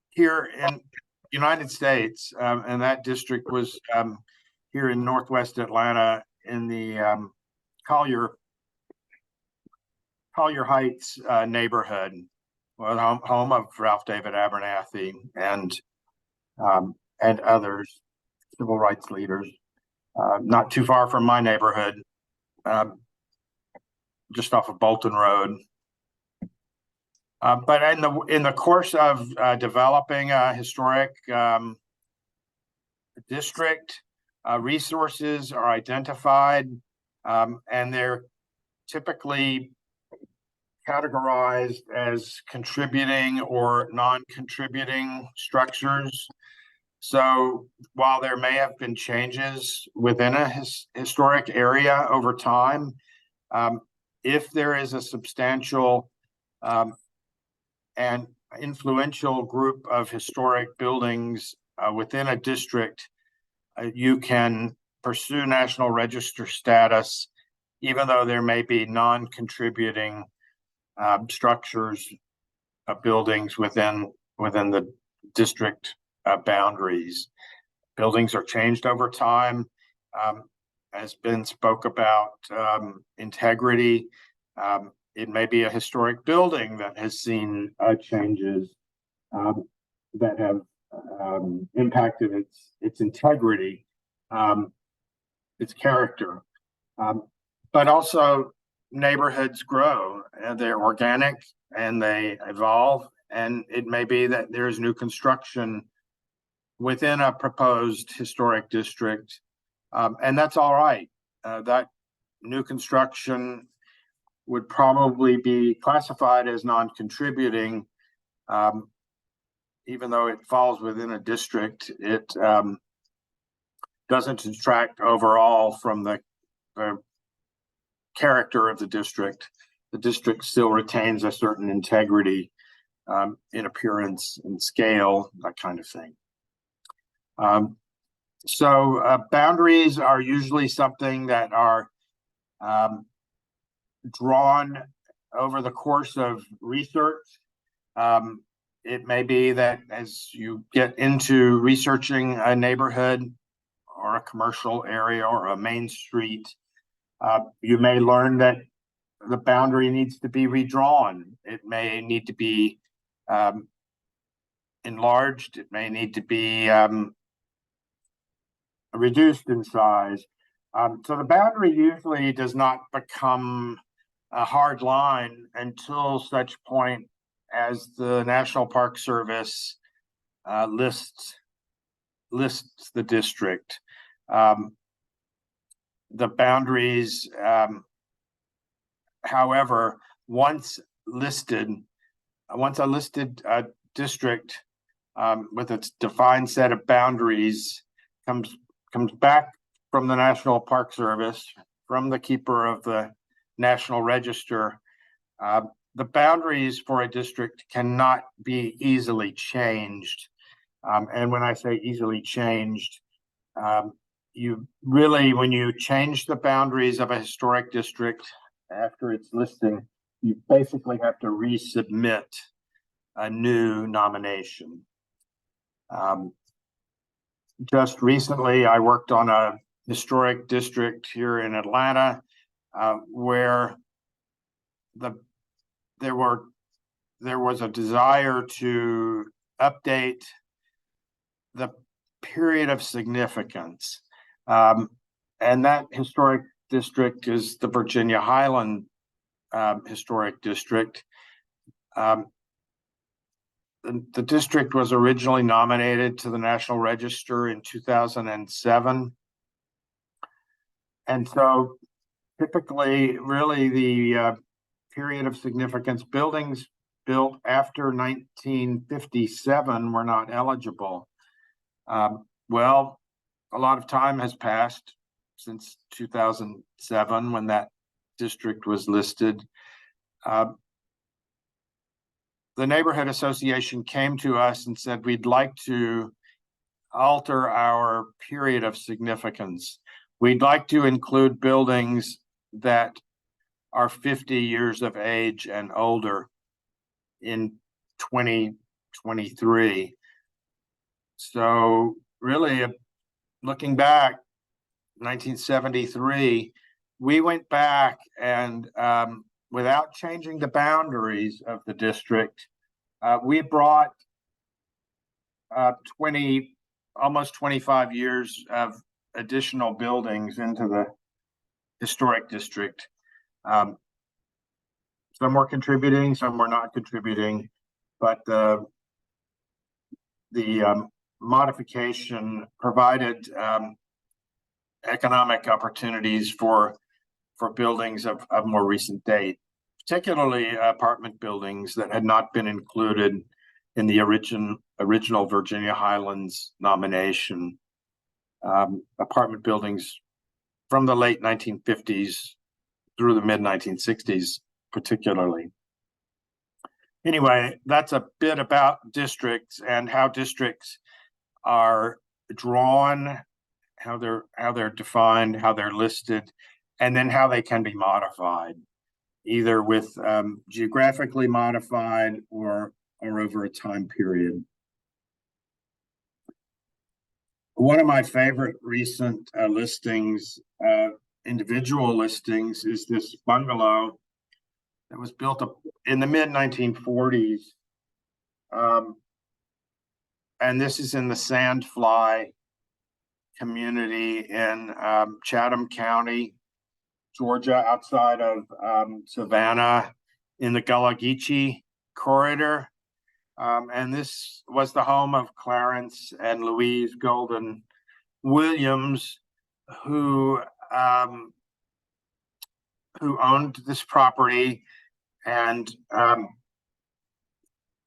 Speaker 3: here in United States, and that district was here in Northwest Atlanta in the Collier Heights neighborhood, well, home of Ralph David Abernathy and others, civil rights leaders. Not too far from my neighborhood, just off of Bolton Road. But in the course of developing a historic district, resources are identified, and they're typically categorized as contributing or non-contributing structures. So while there may have been changes within a historic area over time, if there is a substantial and influential group of historic buildings within a district, you can pursue National Register status, even though there may be non-contributing structures of buildings within the district boundaries. Buildings are changed over time. As Ben spoke about integrity, it may be a historic building that has seen changes that have impacted its integrity, its character. But also neighborhoods grow, and they're organic and they evolve, and it may be that there's new construction within a proposed historic district, and that's all right. That new construction would probably be classified as non-contributing, even though it falls within a district. It doesn't detract overall from the character of the district. The district still retains a certain integrity in appearance and scale, that kind of thing. So boundaries are usually something that are drawn over the course of research. It may be that as you get into researching a neighborhood or a commercial area or a main street, you may learn that the boundary needs to be redrawn. It may need to be enlarged. It may need to be reduced in size. So the boundary usually does not become a hard line until such point as the National Park Service lists the district. The boundaries, however, once a listed district with its defined set of boundaries comes back from the National Park Service, from the keeper of the National Register, the boundaries for a district cannot be easily changed. And when I say easily changed, you really, when you change the boundaries of a historic district after its listing, you basically have to resubmit a new nomination. Just recently, I worked on a historic district here in Atlanta where there was a desire to update the period of significance. And that historic district is the Virginia Highland Historic District. The district was originally nominated to the National Register in 2007. And so typically, really, the period of significance buildings built after 1957 were not eligible. Well, a lot of time has passed since 2007 when that district was listed. The neighborhood association came to us and said, we'd like to alter our period of significance. We'd like to include buildings that are 50 years of age and older in 2023. So really, looking back, 1973, we went back and without changing the boundaries of the district, we brought almost 25 years of additional buildings into the historic district. Some were contributing, some were not contributing, but the modification provided economic opportunities for buildings of more recent date, particularly apartment buildings that had not been included in the original Virginia Highlands nomination. Apartment buildings from the late 1950s through the mid 1960s, particularly. Anyway, that's a bit about districts and how districts are drawn, how they're defined, how they're listed, and then how they can be modified, either with geographically modified or over a time period. One of my favorite recent listings, individual listings, is this bungalow that was built up in the mid 1940s. And this is in the Sandfly community in Chatham County, Georgia, outside of Savannah, in the Gullah Geechee corridor. And this was the home of Clarence and Louise Golden Williams, who owned this property. And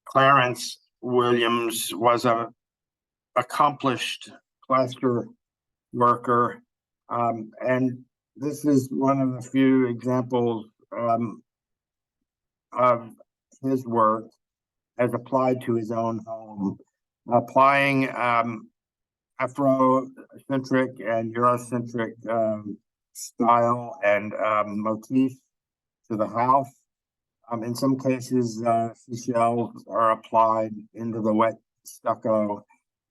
Speaker 3: Clarence Williams was an accomplished plaster worker. And this is one of the few examples of his work as applied to his own home, applying Afrocentric and Eurocentric style and motif to the house. In some cases, seashells are applied into the wet stucco.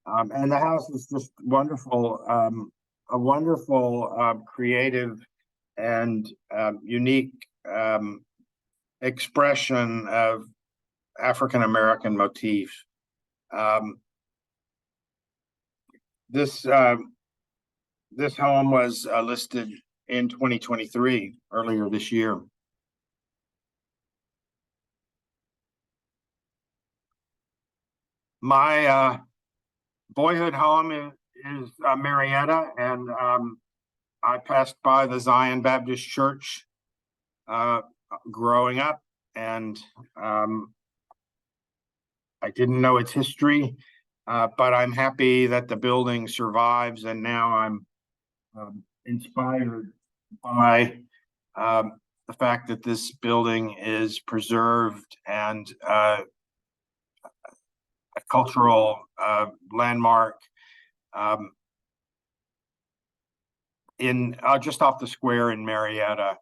Speaker 3: And the house is just wonderful, a wonderful, creative and unique expression of African-American motif. This home was listed in 2023, earlier this year. My boyhood home is Marietta, and I passed by the Zion Baptist Church growing up, and I didn't know its history, but I'm happy that the building survives, and now I'm inspired by the fact that this building is preserved and a cultural landmark in just off the square in Marietta.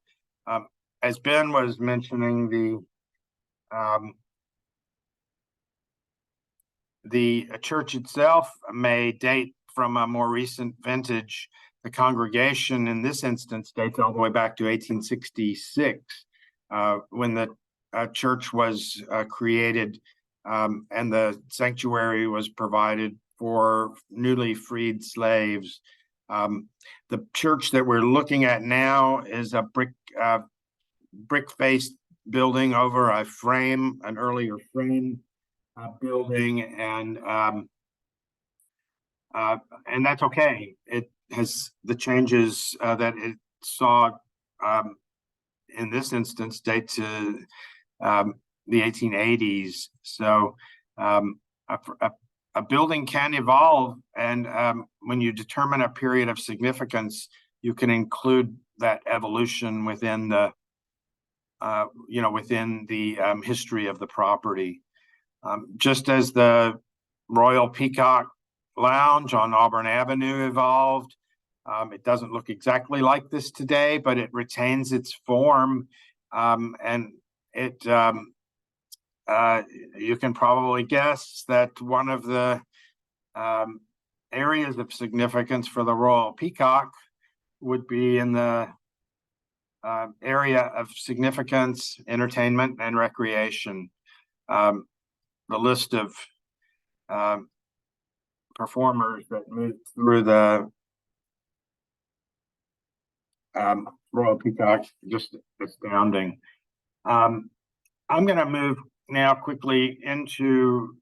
Speaker 3: As Ben was mentioning, the church itself may date from a more recent vintage. The congregation in this instance dates all the way back to 1866, when the church was created, and the sanctuary was provided for newly freed slaves. The church that we're looking at now is a brick-faced building over a frame, an earlier frame building, and that's okay. It has the changes that it saw in this instance date to the 1880s. So a building can evolve, and when you determine a period of significance, you can include that evolution within the history of the property. Just as the Royal Peacock Lounge on Auburn Avenue evolved, it doesn't look exactly like this today, but it retains its form, and it you can probably guess that one of the areas of significance for the Royal Peacock would be in the area of significance, entertainment, and recreation. The list of performers that moved through the Royal Peacock, just astounding. I'm going to move now quickly into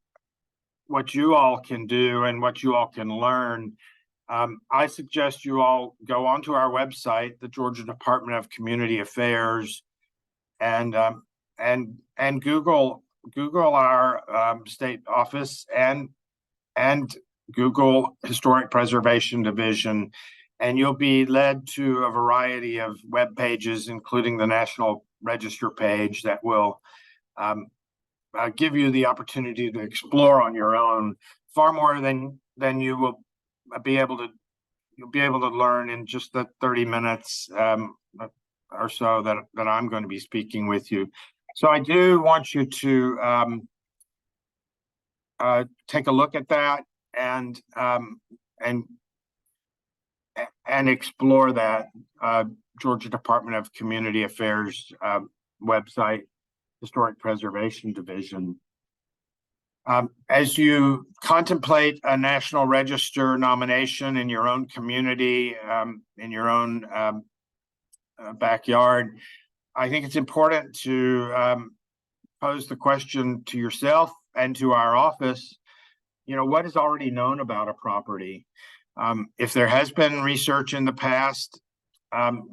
Speaker 3: what you all can do and what you all can learn. I suggest you all go onto our website, the Georgia Department of Community Affairs, and Google our state office and Google Historic Preservation Division, and you'll be led to a variety of web pages, including the National Register page, that will give you the opportunity to explore on your own far more than you will be able to. You'll be able to learn in just the 30 minutes or so that I'm going to be speaking with you. So I do want you to take a look at that and explore that Georgia Department of Community Affairs website, Historic Preservation Division. As you contemplate a National Register nomination in your own community, in your own backyard, I think it's important to pose the question to yourself and to our office, what is already known about a property? If there has been research in the past,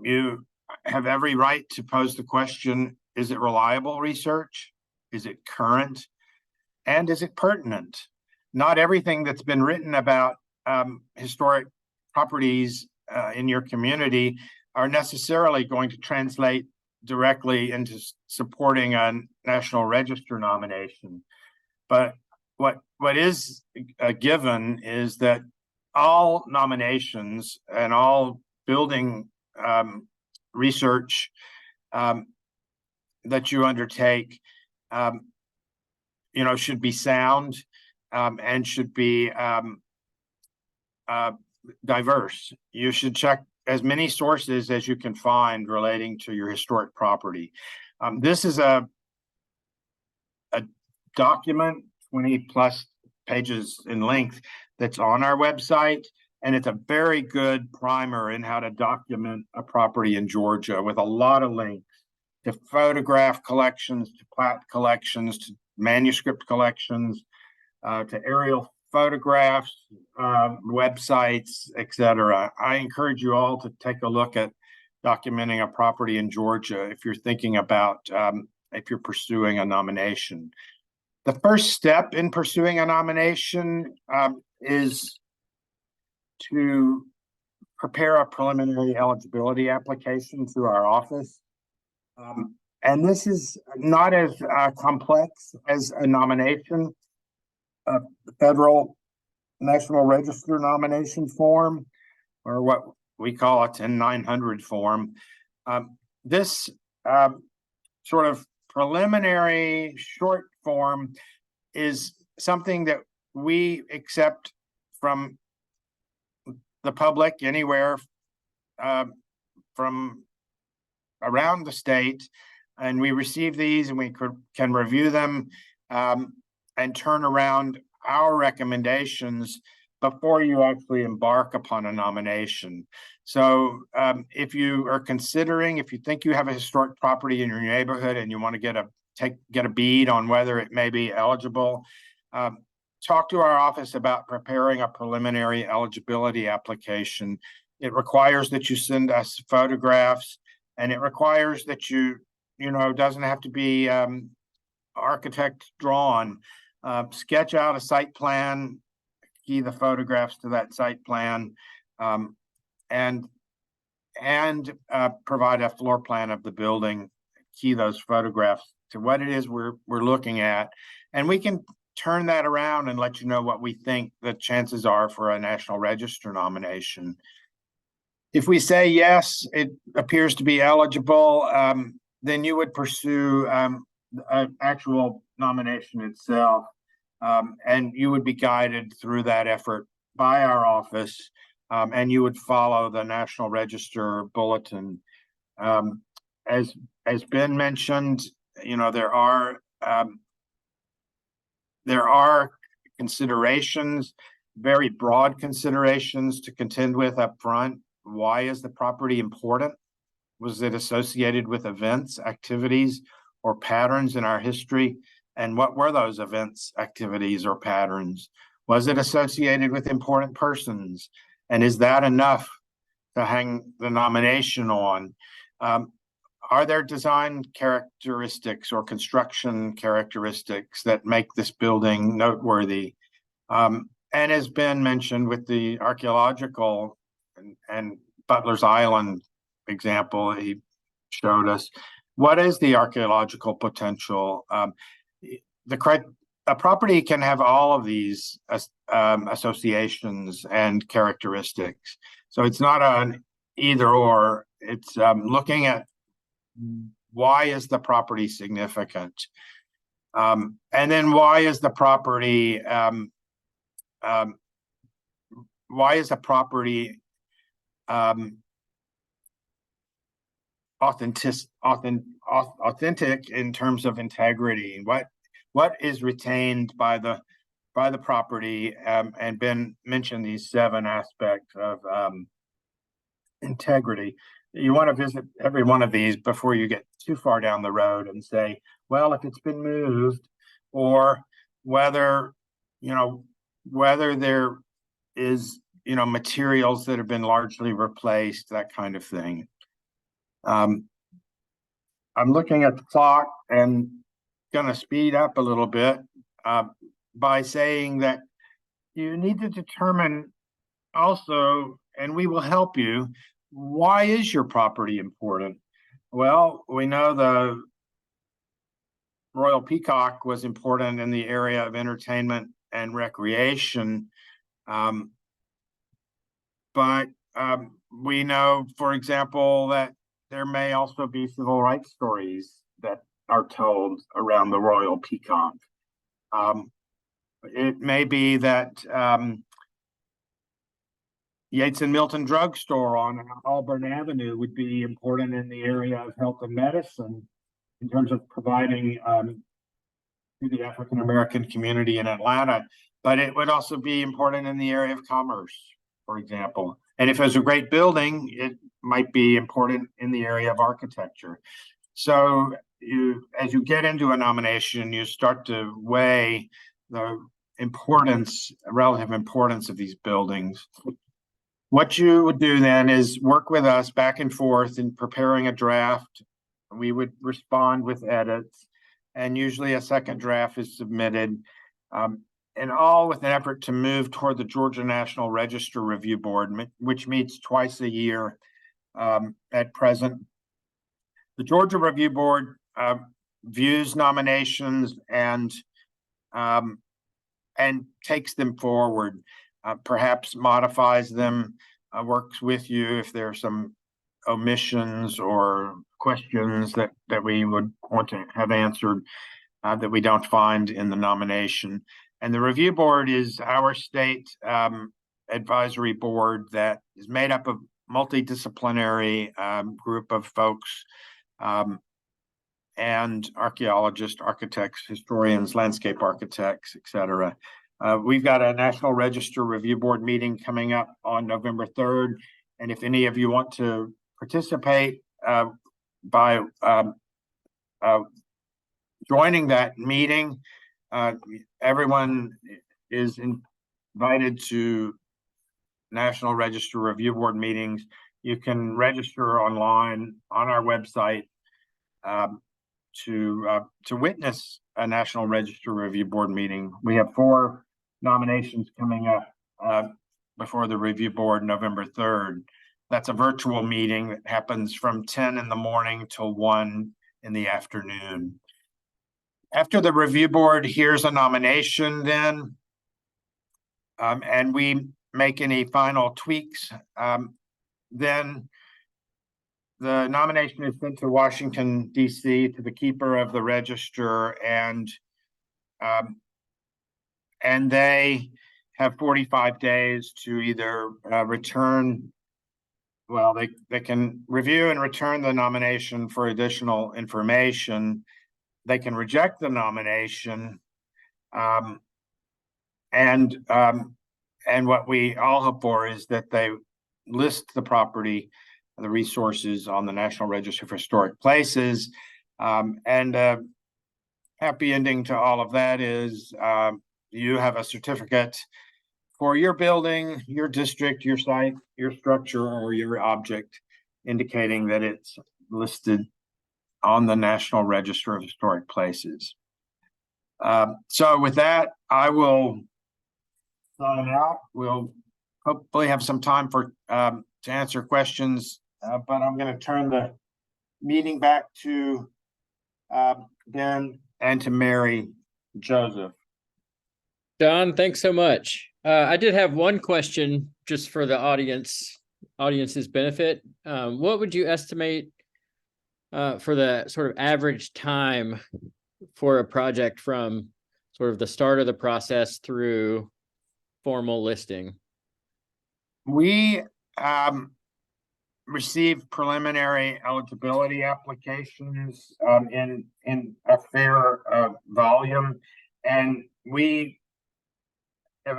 Speaker 3: you have every right to pose the question, is it reliable research? Is it current? And is it pertinent? Not everything that's been written about historic properties in your community are necessarily going to translate directly into supporting a National Register nomination. But what is a given is that all nominations and all building research that you undertake should be sound and should be diverse. You should check as many sources as you can find relating to your historic property. This is a document, 20 plus pages in length, that's on our website, and it's a very good primer in how to document a property in Georgia, with a lot of links to photograph collections, to plat collections, to manuscript collections, to aerial photographs, websites, etc. I encourage you all to take a look at documenting a property in Georgia if you're thinking about if you're pursuing a nomination. The first step in pursuing a nomination is to prepare a preliminary eligibility application through our office. And this is not as complex as a nomination. The Federal National Register nomination form, or what we call a 10-900 form. This sort of preliminary short form is something that we accept from the public anywhere from around the state, and we receive these and we can review them and turn around our recommendations before you actually embark upon a nomination. So if you are considering, if you think you have a historic property in your neighborhood and you want to get a bead on whether it may be eligible, talk to our office about preparing a preliminary eligibility application. It requires that you send us photographs, and it requires that it doesn't have to be architect drawn. Sketch out a site plan, key the photographs to that site plan, and provide a floor plan of the building, key those photographs to what it is we're looking at, and we can turn that around and let you know what we think the chances are for a National Register nomination. If we say yes, it appears to be eligible, then you would pursue an actual nomination itself, and you would be guided through that effort by our office, and you would follow the National Register bulletin. As Ben mentioned, there are considerations, very broad considerations to contend with up front. Why is the property important? Was it associated with events, activities, or patterns in our history? And what were those events, activities, or patterns? Was it associated with important persons? And is that enough to hang the nomination on? Are there design characteristics or construction characteristics that make this building noteworthy? And as Ben mentioned with the archaeological and Butler's Island example he showed us, what is the archaeological potential? A property can have all of these associations and characteristics. So it's not an either or, it's looking at why is the property significant? And then why is the property authentic in terms of integrity? What is retained by the property? And Ben mentioned these 7 aspects of integrity. You want to visit every one of these before you get too far down the road and say, well, if it's been moved, or whether there is materials that have been largely replaced, that kind of thing. I'm looking at the clock and going to speed up a little bit by saying that you need to determine also, and we will help you, why is your property important? Well, we know the Royal Peacock was important in the area of entertainment and recreation. But we know, for example, that there may also be civil rights stories that are told around the Royal Peacock. It may be that Yates and Milton Drugstore on Auburn Avenue would be important in the area of health and medicine in terms of providing to the African American community in Atlanta, but it would also be important in the area of commerce, for example. And if it's a great building, it might be important in the area of architecture. So as you get into a nomination, you start to weigh the relative importance of these buildings. What you would do then is work with us back and forth in preparing a draft. We would respond with edits, and usually a second draft is submitted, and all with an effort to move toward the Georgia National Register Review Board, which meets twice a year at present. The Georgia Review Board views nominations and takes them forward, perhaps modifies them, works with you if there are some omissions or questions that we would want to have answered that we don't find in the nomination. And the review board is our state advisory board that is made up of multidisciplinary group of folks, and archaeologists, architects, historians, landscape architects, etc. We've got a National Register Review Board meeting coming up on November 3rd. And if any of you want to participate by joining that meeting, everyone is invited to National Register Review Board meetings. You can register online on our website to witness a National Register Review Board meeting. We have 4 nominations coming up before the review board November 3rd. That's a virtual meeting that happens from 10 in the morning till 1 in the afternoon. After the review board hears a nomination then, and we make any final tweaks, then the nomination is sent to Washington, D.C. to the keeper of the register, and they have 45 days to either return. Well, they can review and return the nomination for additional information. They can reject the nomination, and what we all hope for is that they list the property, the resources on the National Register for Historic Places. And happy ending to all of that is you have a certificate for your building, your district, your site, your structure, or your object, indicating that it's listed on the National Register of Historic Places. So with that, I will sign out. We'll hopefully have some time for to answer questions, but I'm going to turn the meeting back to Ben and to Mary Joseph.
Speaker 1: Don, thanks so much. I did have one question just for the audience's benefit. What would you estimate for the sort of average time for a project from sort of the start of the process through formal listing?
Speaker 3: We receive preliminary eligibility applications in a fair volume, and we,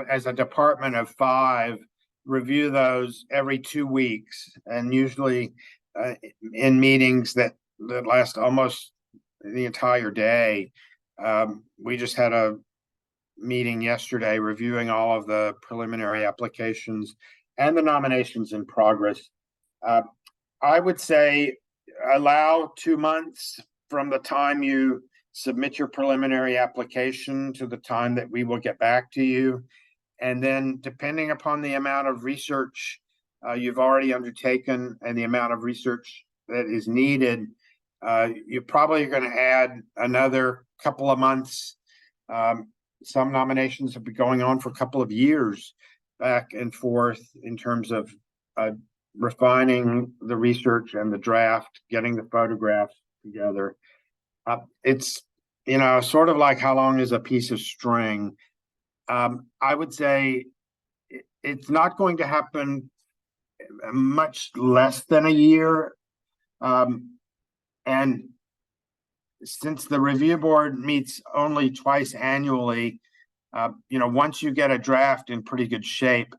Speaker 3: as a department of 5, review those every 2 weeks, and usually in meetings that last almost the entire day. We just had a meeting yesterday reviewing all of the preliminary applications and the nominations in progress. I would say allow 2 months from the time you submit your preliminary application to the time that we will get back to you. And then depending upon the amount of research you've already undertaken and the amount of research that is needed, you're probably going to add another couple of months. Some nominations have been going on for a couple of years back and forth in terms of refining the research and the draft, getting the photographs together. It's, sort of like how long is a piece of string. I would say it's not going to happen much less than a year. And since the review board meets only twice annually, once you get a draft in pretty good shape,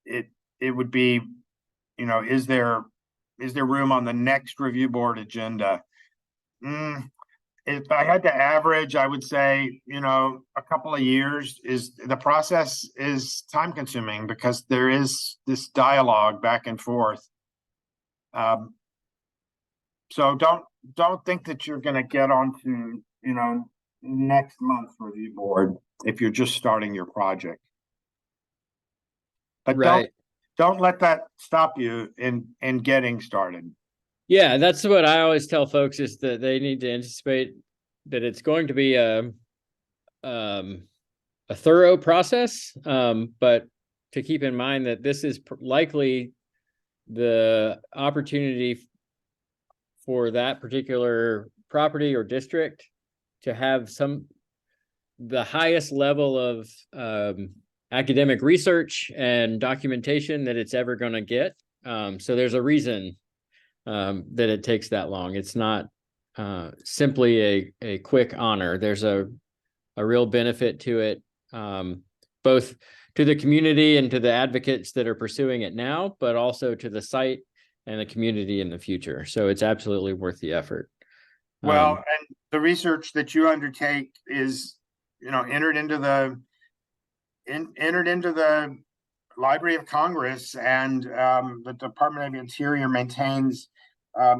Speaker 3: it would be, is there room on the next review board agenda? if I had to average, I would say, a couple of years. Is the process is time consuming because there is this dialogue back and forth. So don't think that you're going to get onto, next month's review board if you're just starting your project. But
Speaker 1: Right.
Speaker 3: don't let that stop you in getting started.
Speaker 1: Yeah, that's what I always tell folks, is that they need to anticipate that it's going to be a thorough process, but to keep in mind that this is likely the opportunity for that particular property or district to have the highest level of academic research and documentation that it's ever going to get. So there's a reason that it takes that long. It's not simply a quick honor. There's a real benefit to it, both to the community and to the advocates that are pursuing it now, but also to the site and the community in the future. So it's absolutely worth the effort.
Speaker 3: Well, and the research that you undertake is, entered into the Library of Congress, and the Department of Interior maintains, a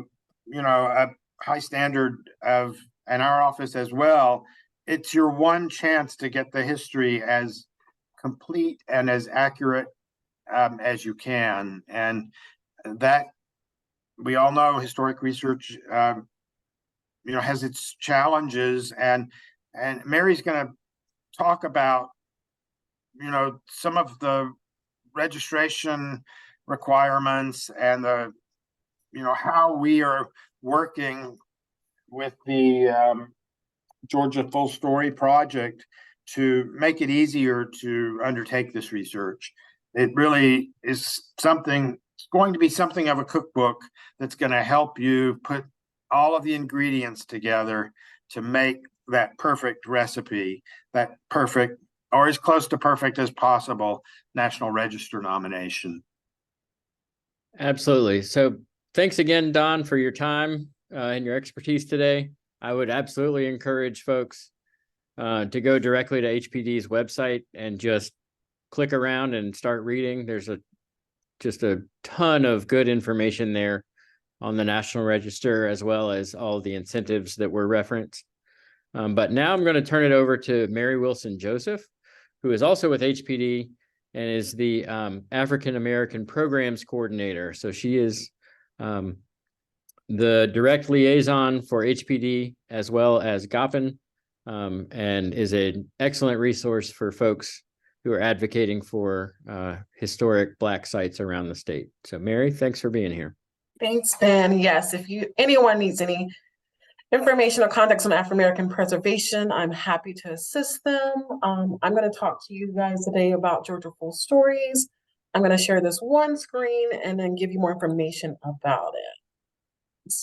Speaker 3: high standard of, and our office as well. It's your one chance to get the history as complete and as accurate as you can, and that we all know historic research, has its challenges, and Mary's going to talk about, some of the registration requirements and the, how we are working with the Georgia Full Story Project to make it easier to undertake this research. It really is something, it's going to be something of a cookbook that's going to help you put all of the ingredients together to make that perfect recipe, that perfect, or as close to perfect as possible, National Register nomination.
Speaker 1: Absolutely. So thanks again, Don, for your time and your expertise today. I would absolutely encourage folks to go directly to HPD's website and just click around and start reading. There's just a ton of good information there on the National Register, as well as all the incentives that were referenced. But now I'm going to turn it over to Mary Wilson Joseph, who is also with HPD and is the African American Programs Coordinator. So she is the direct liaison for HPD as well as Goffin, and is an excellent resource for folks who are advocating for historic Black sites around the state. So Mary, thanks for being here.
Speaker 4: Thanks, Ben. Yes, if anyone needs any information or context on Afro-American preservation, I'm happy to assist them. I'm going to talk to you guys today about Georgia Full Stories. I'm going to share this one screen and then give you more information about it.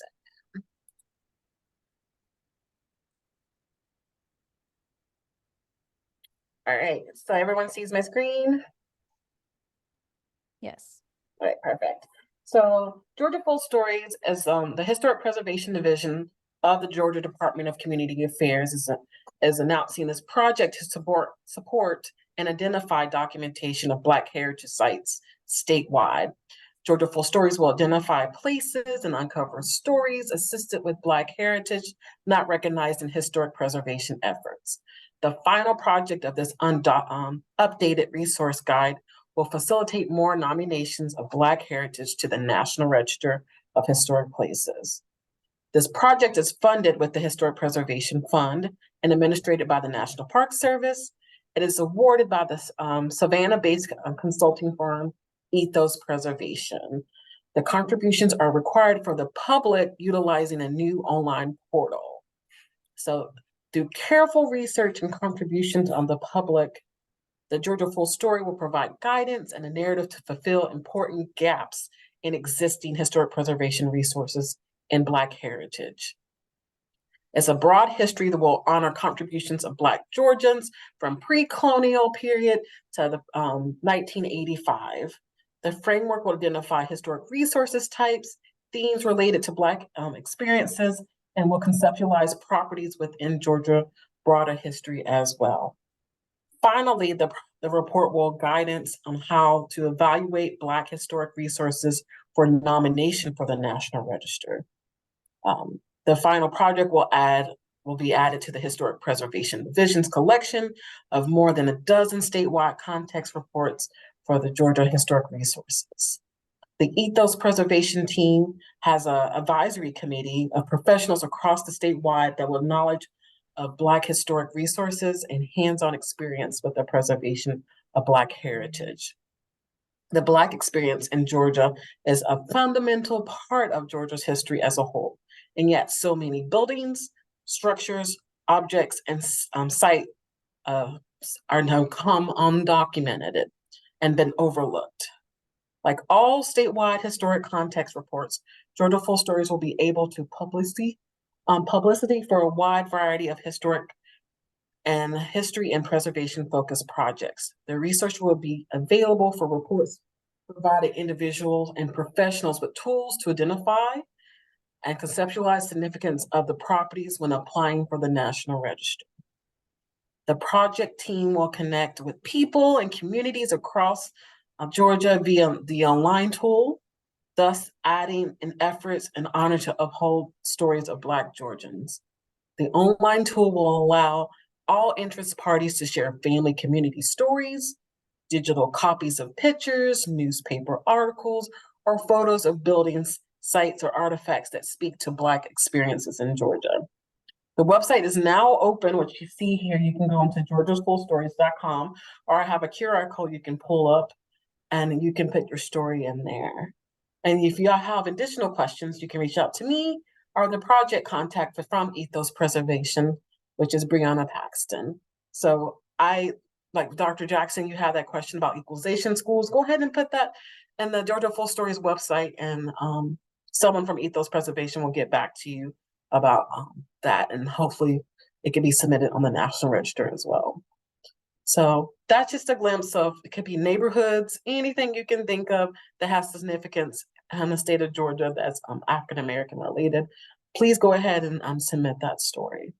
Speaker 4: All right, so everyone sees my screen?
Speaker 5: Yes.
Speaker 4: All right, perfect. So Georgia Full Stories is the Historic Preservation Division of the Georgia Department of Community Affairs is announcing this project to support and identify documentation of Black heritage sites statewide. Georgia Full Stories will identify places and uncover stories assisted with Black heritage not recognized in historic preservation efforts. The final project of this updated resource guide will facilitate more nominations of Black heritage to the National Register of Historic Places. This project is funded with the Historic Preservation Fund and administered by the National Park Service. It is awarded by the Savannah-based consulting firm Ethos Preservation. The contributions are required for the public utilizing a new online portal. So through careful research and contributions on the public, the Georgia Full Story will provide guidance and a narrative to fulfill important gaps in existing historic preservation resources in Black heritage. It's a broad history that will honor contributions of Black Georgians from pre-colonial period to the 1985. The framework will identify historic resources types, themes related to Black experiences, and will conceptualize properties within Georgia broader history as well. Finally, the report will guidance on how to evaluate Black historic resources for nomination for the National Register. The final project will be added to the Historic Preservation Division's collection of more than a dozen statewide context reports for the Georgia Historic Resources. The Ethos Preservation Team has an advisory committee of professionals across the statewide that will knowledge of Black historic resources and hands-on experience with the preservation of Black heritage. The Black experience in Georgia is a fundamental part of Georgia's history as a whole, and yet so many buildings, structures, objects, and sites are now come undocumented and been overlooked. Like all statewide historic context reports, Georgia Full Stories will be able to publicity for a wide variety of historic and history and preservation focused projects. The research will be available for reports, providing individuals and professionals with tools to identify and conceptualize significance of the properties when applying for the National Register. The project team will connect with people and communities across Georgia via the online tool, thus adding an efforts and honor to uphold stories of Black Georgians. The online tool will allow all interest parties to share family community stories, digital copies of pictures, newspaper articles, or photos of buildings, sites, or artifacts that speak to Black experiences in Georgia. The website is now open, which you see here. You can go into georgiasfullstories.com, or I have a QR code you can pull up and you can put your story in there. And if you have additional questions, you can reach out to me or the project contact from Ethos Preservation, which is Brianna Paxton. So like Dr. Jackson, you have that question about equalization schools, go ahead and put that in the Georgia Full Stories website, and someone from Ethos Preservation will get back to you about that, and hopefully it can be submitted on the National Register as well. So that's just a glimpse of, it could be neighborhoods, anything you can think of that has significance in the state of Georgia that's African-American related. Please go ahead and submit that story.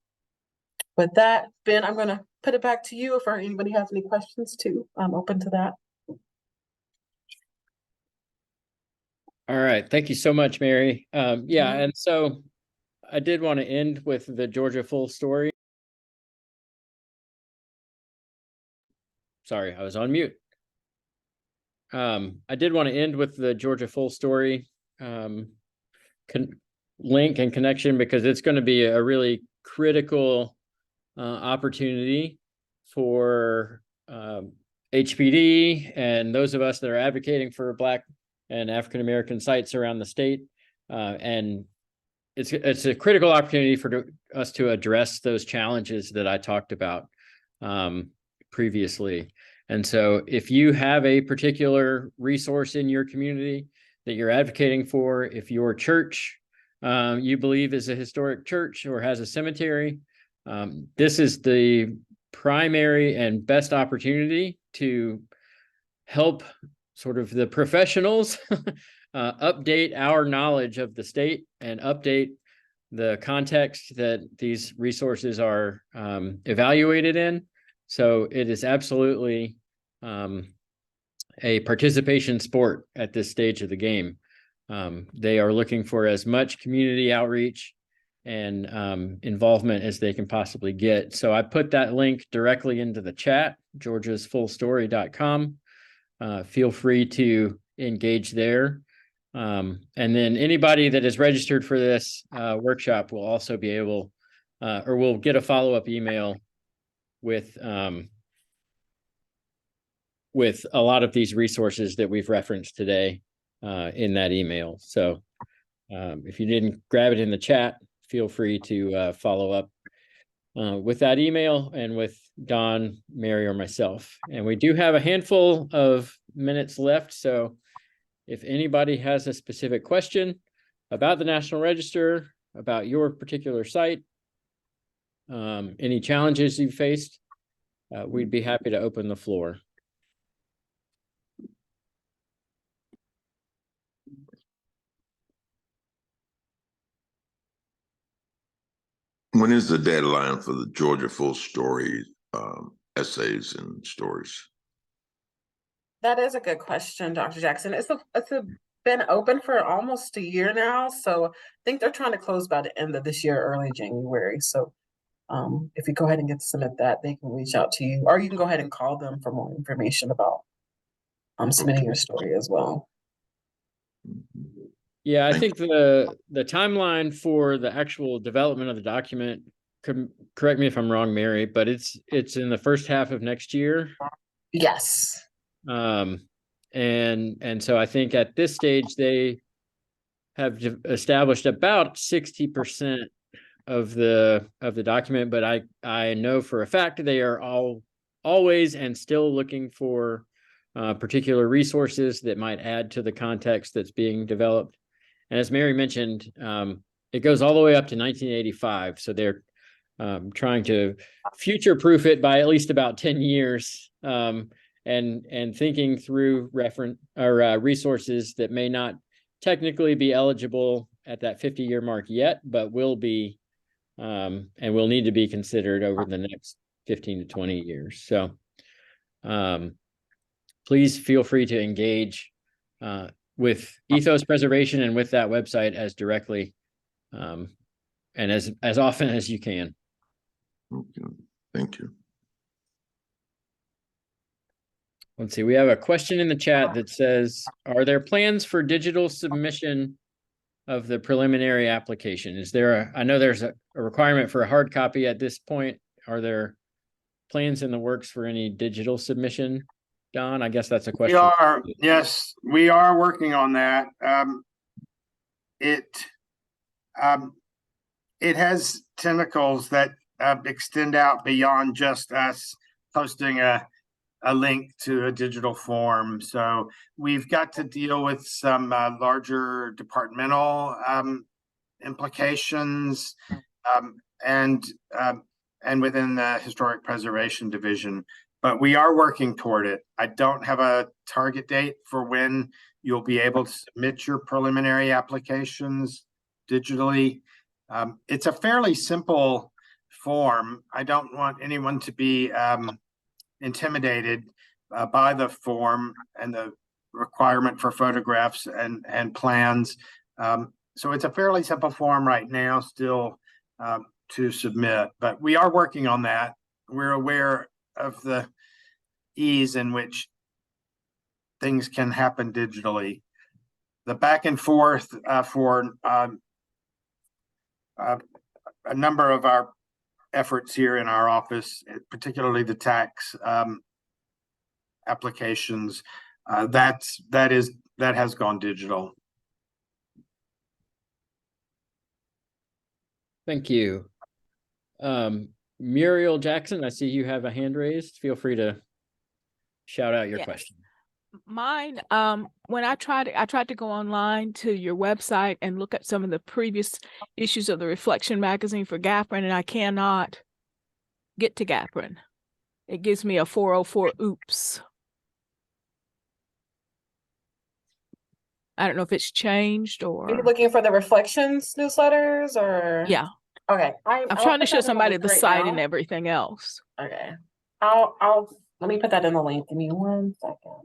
Speaker 4: With that, Ben, I'm gonna put it back to you if anybody has any questions too. I'm open to that.
Speaker 1: All right. Thank you so much, Mary. Yeah, and so I did want to end with the Georgia Full Story. Sorry, I was on mute. I did want to end with the Georgia Full Story link and connection, because it's going to be a really critical opportunity for HPD and those of us that are advocating for Black and African-American sites around the state. And it's a critical opportunity for us to address those challenges that I talked about previously. And so if you have a particular resource in your community that you're advocating for, if your church you believe is a historic church or has a cemetery, this is the primary and best opportunity to help sort of the professionals update our knowledge of the state and update the context that these resources are evaluated in. So it is absolutely a participation sport at this stage of the game. They are looking for as much community outreach and involvement as they can possibly get. So I put that link directly into the chat, georgiasfullstory.com. Feel free to engage there. And then anybody that is registered for this workshop will also be able, or will get a follow-up email with a lot of these resources that we've referenced today in that email. So if you didn't grab it in the chat, feel free to follow up with that email and with Don, Mary, or myself. And we do have a handful of minutes left. So if anybody has a specific question about the National Register, about your particular site, any challenges you've faced, we'd be happy to open the floor.
Speaker 2: When is the deadline for the Georgia full story essays and stories?
Speaker 4: That is a good question, Dr. Jackson. Been open for almost a year now, so I think they're trying to close by the end of this year, early January. So if you go ahead and submit that, they can reach out to you, or you can go ahead and call them for more information about submitting your story as well.
Speaker 1: Yeah, I think the timeline for the actual development of the document, correct me if I'm wrong, Mary, but it's in the first half of next year.
Speaker 4: Yes.
Speaker 1: And so I think at this stage they have established about 60% of the document, but I know for a fact they are always and still looking for particular resources that might add to the context that's being developed. And as Mary mentioned, it goes all the way up to 1985. So they're trying to future-proof it by at least about 10 years, and thinking through resources that may not technically be eligible at that 50-year mark yet, but will be, and will need to be considered over the next 15 to 20 years. So please feel free to engage with Ethos Preservation and with that website as directly and as often as you can.
Speaker 2: Okay. Thank you.
Speaker 1: Let's see, we have a question in the chat that says, are there plans for digital submission of the preliminary application? Is there I know there's a requirement for a hard copy at this point. Are there plans in the works for any digital submission? Don, I guess that's a question.
Speaker 3: Yes, we are working on that. It has tentacles that extend out beyond just us posting a link to a digital form. So we've got to deal with some larger departmental implications and within the Historic Preservation Division. But we are working toward it. I don't have a target date for when you'll be able to submit your preliminary applications digitally. It's a fairly simple form. I don't want anyone to be intimidated by the form and the requirement for photographs and plans. So it's a fairly simple form right now still to submit, but we are working on that. We're aware of the ease in which things can happen digitally. The back and forth for a number of our efforts here in our office, particularly the tax applications, that has gone digital.
Speaker 1: Thank you. Muriel Jackson, I see you have a hand raised. Feel free to shout out your question.
Speaker 5: Mine, when I tried to go online to your website and look at some of the previous issues of the Reflection magazine for Gafferin, and I cannot get to Gafferin. It gives me a 404 oops. I don't know if it's changed or.
Speaker 4: Are you looking for the Reflections newsletters or?
Speaker 5: Yeah.
Speaker 4: Okay.
Speaker 5: I'm trying to show somebody the site and everything else.
Speaker 4: Okay. I'll let me put that in the link. Give me 1 second.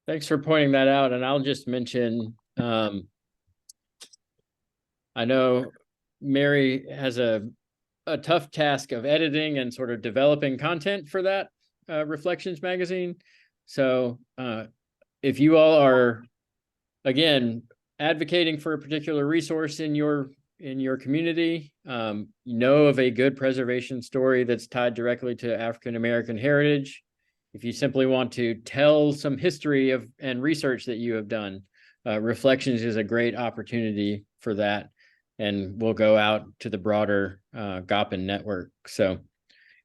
Speaker 1: Thanks for pointing that out. And I'll just mention, I know Mary has a tough task of editing and sort of developing content for that Reflections magazine. So if you all are, again, advocating for a particular resource in your community, you know of a good preservation story that's tied directly to African American heritage. If you simply want to tell some history of and research that you have done, Reflections is a great opportunity for that, and we'll go out to the broader Goppin network. So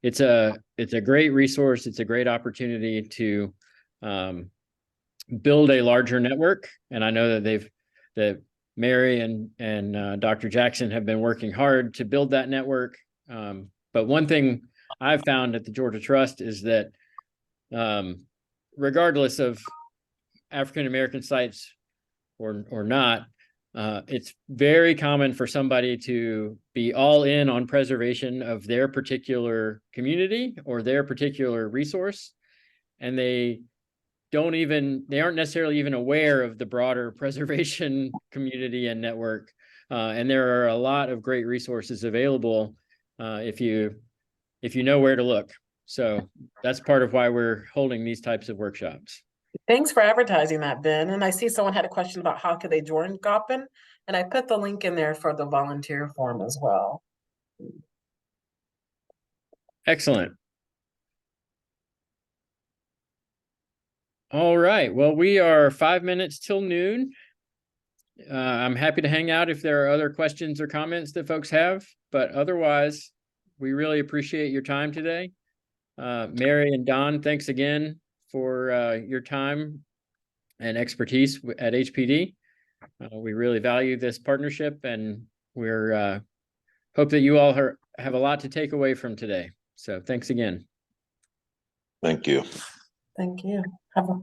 Speaker 1: it's a great resource. It's a great opportunity to build a larger network, and I know that Mary and Dr. Jackson have been working hard to build that network. But one thing I've found at the Georgia Trust is that regardless of African American sites or not, it's very common for somebody to be all in on preservation of their particular community or their particular resource, and they aren't necessarily even aware of the broader preservation community and network. And there are a lot of great resources available if you know where to look. So that's part of why we're holding these types of workshops.
Speaker 4: Thanks for advertising that, Ben. And I see someone had a question about how could they join Goppin, and I put the link in there for the volunteer form as well.
Speaker 1: Excellent. All right. Well, we are 5 minutes till noon. I'm happy to hang out if there are other questions or comments that folks have, but otherwise, we really appreciate your time today. Mary and Don, thanks again for your time and expertise at HPD. We really value this partnership, and we're hope that you all have a lot to take away from today. So thanks again.
Speaker 2: Thank you.
Speaker 4: Thank you. Have a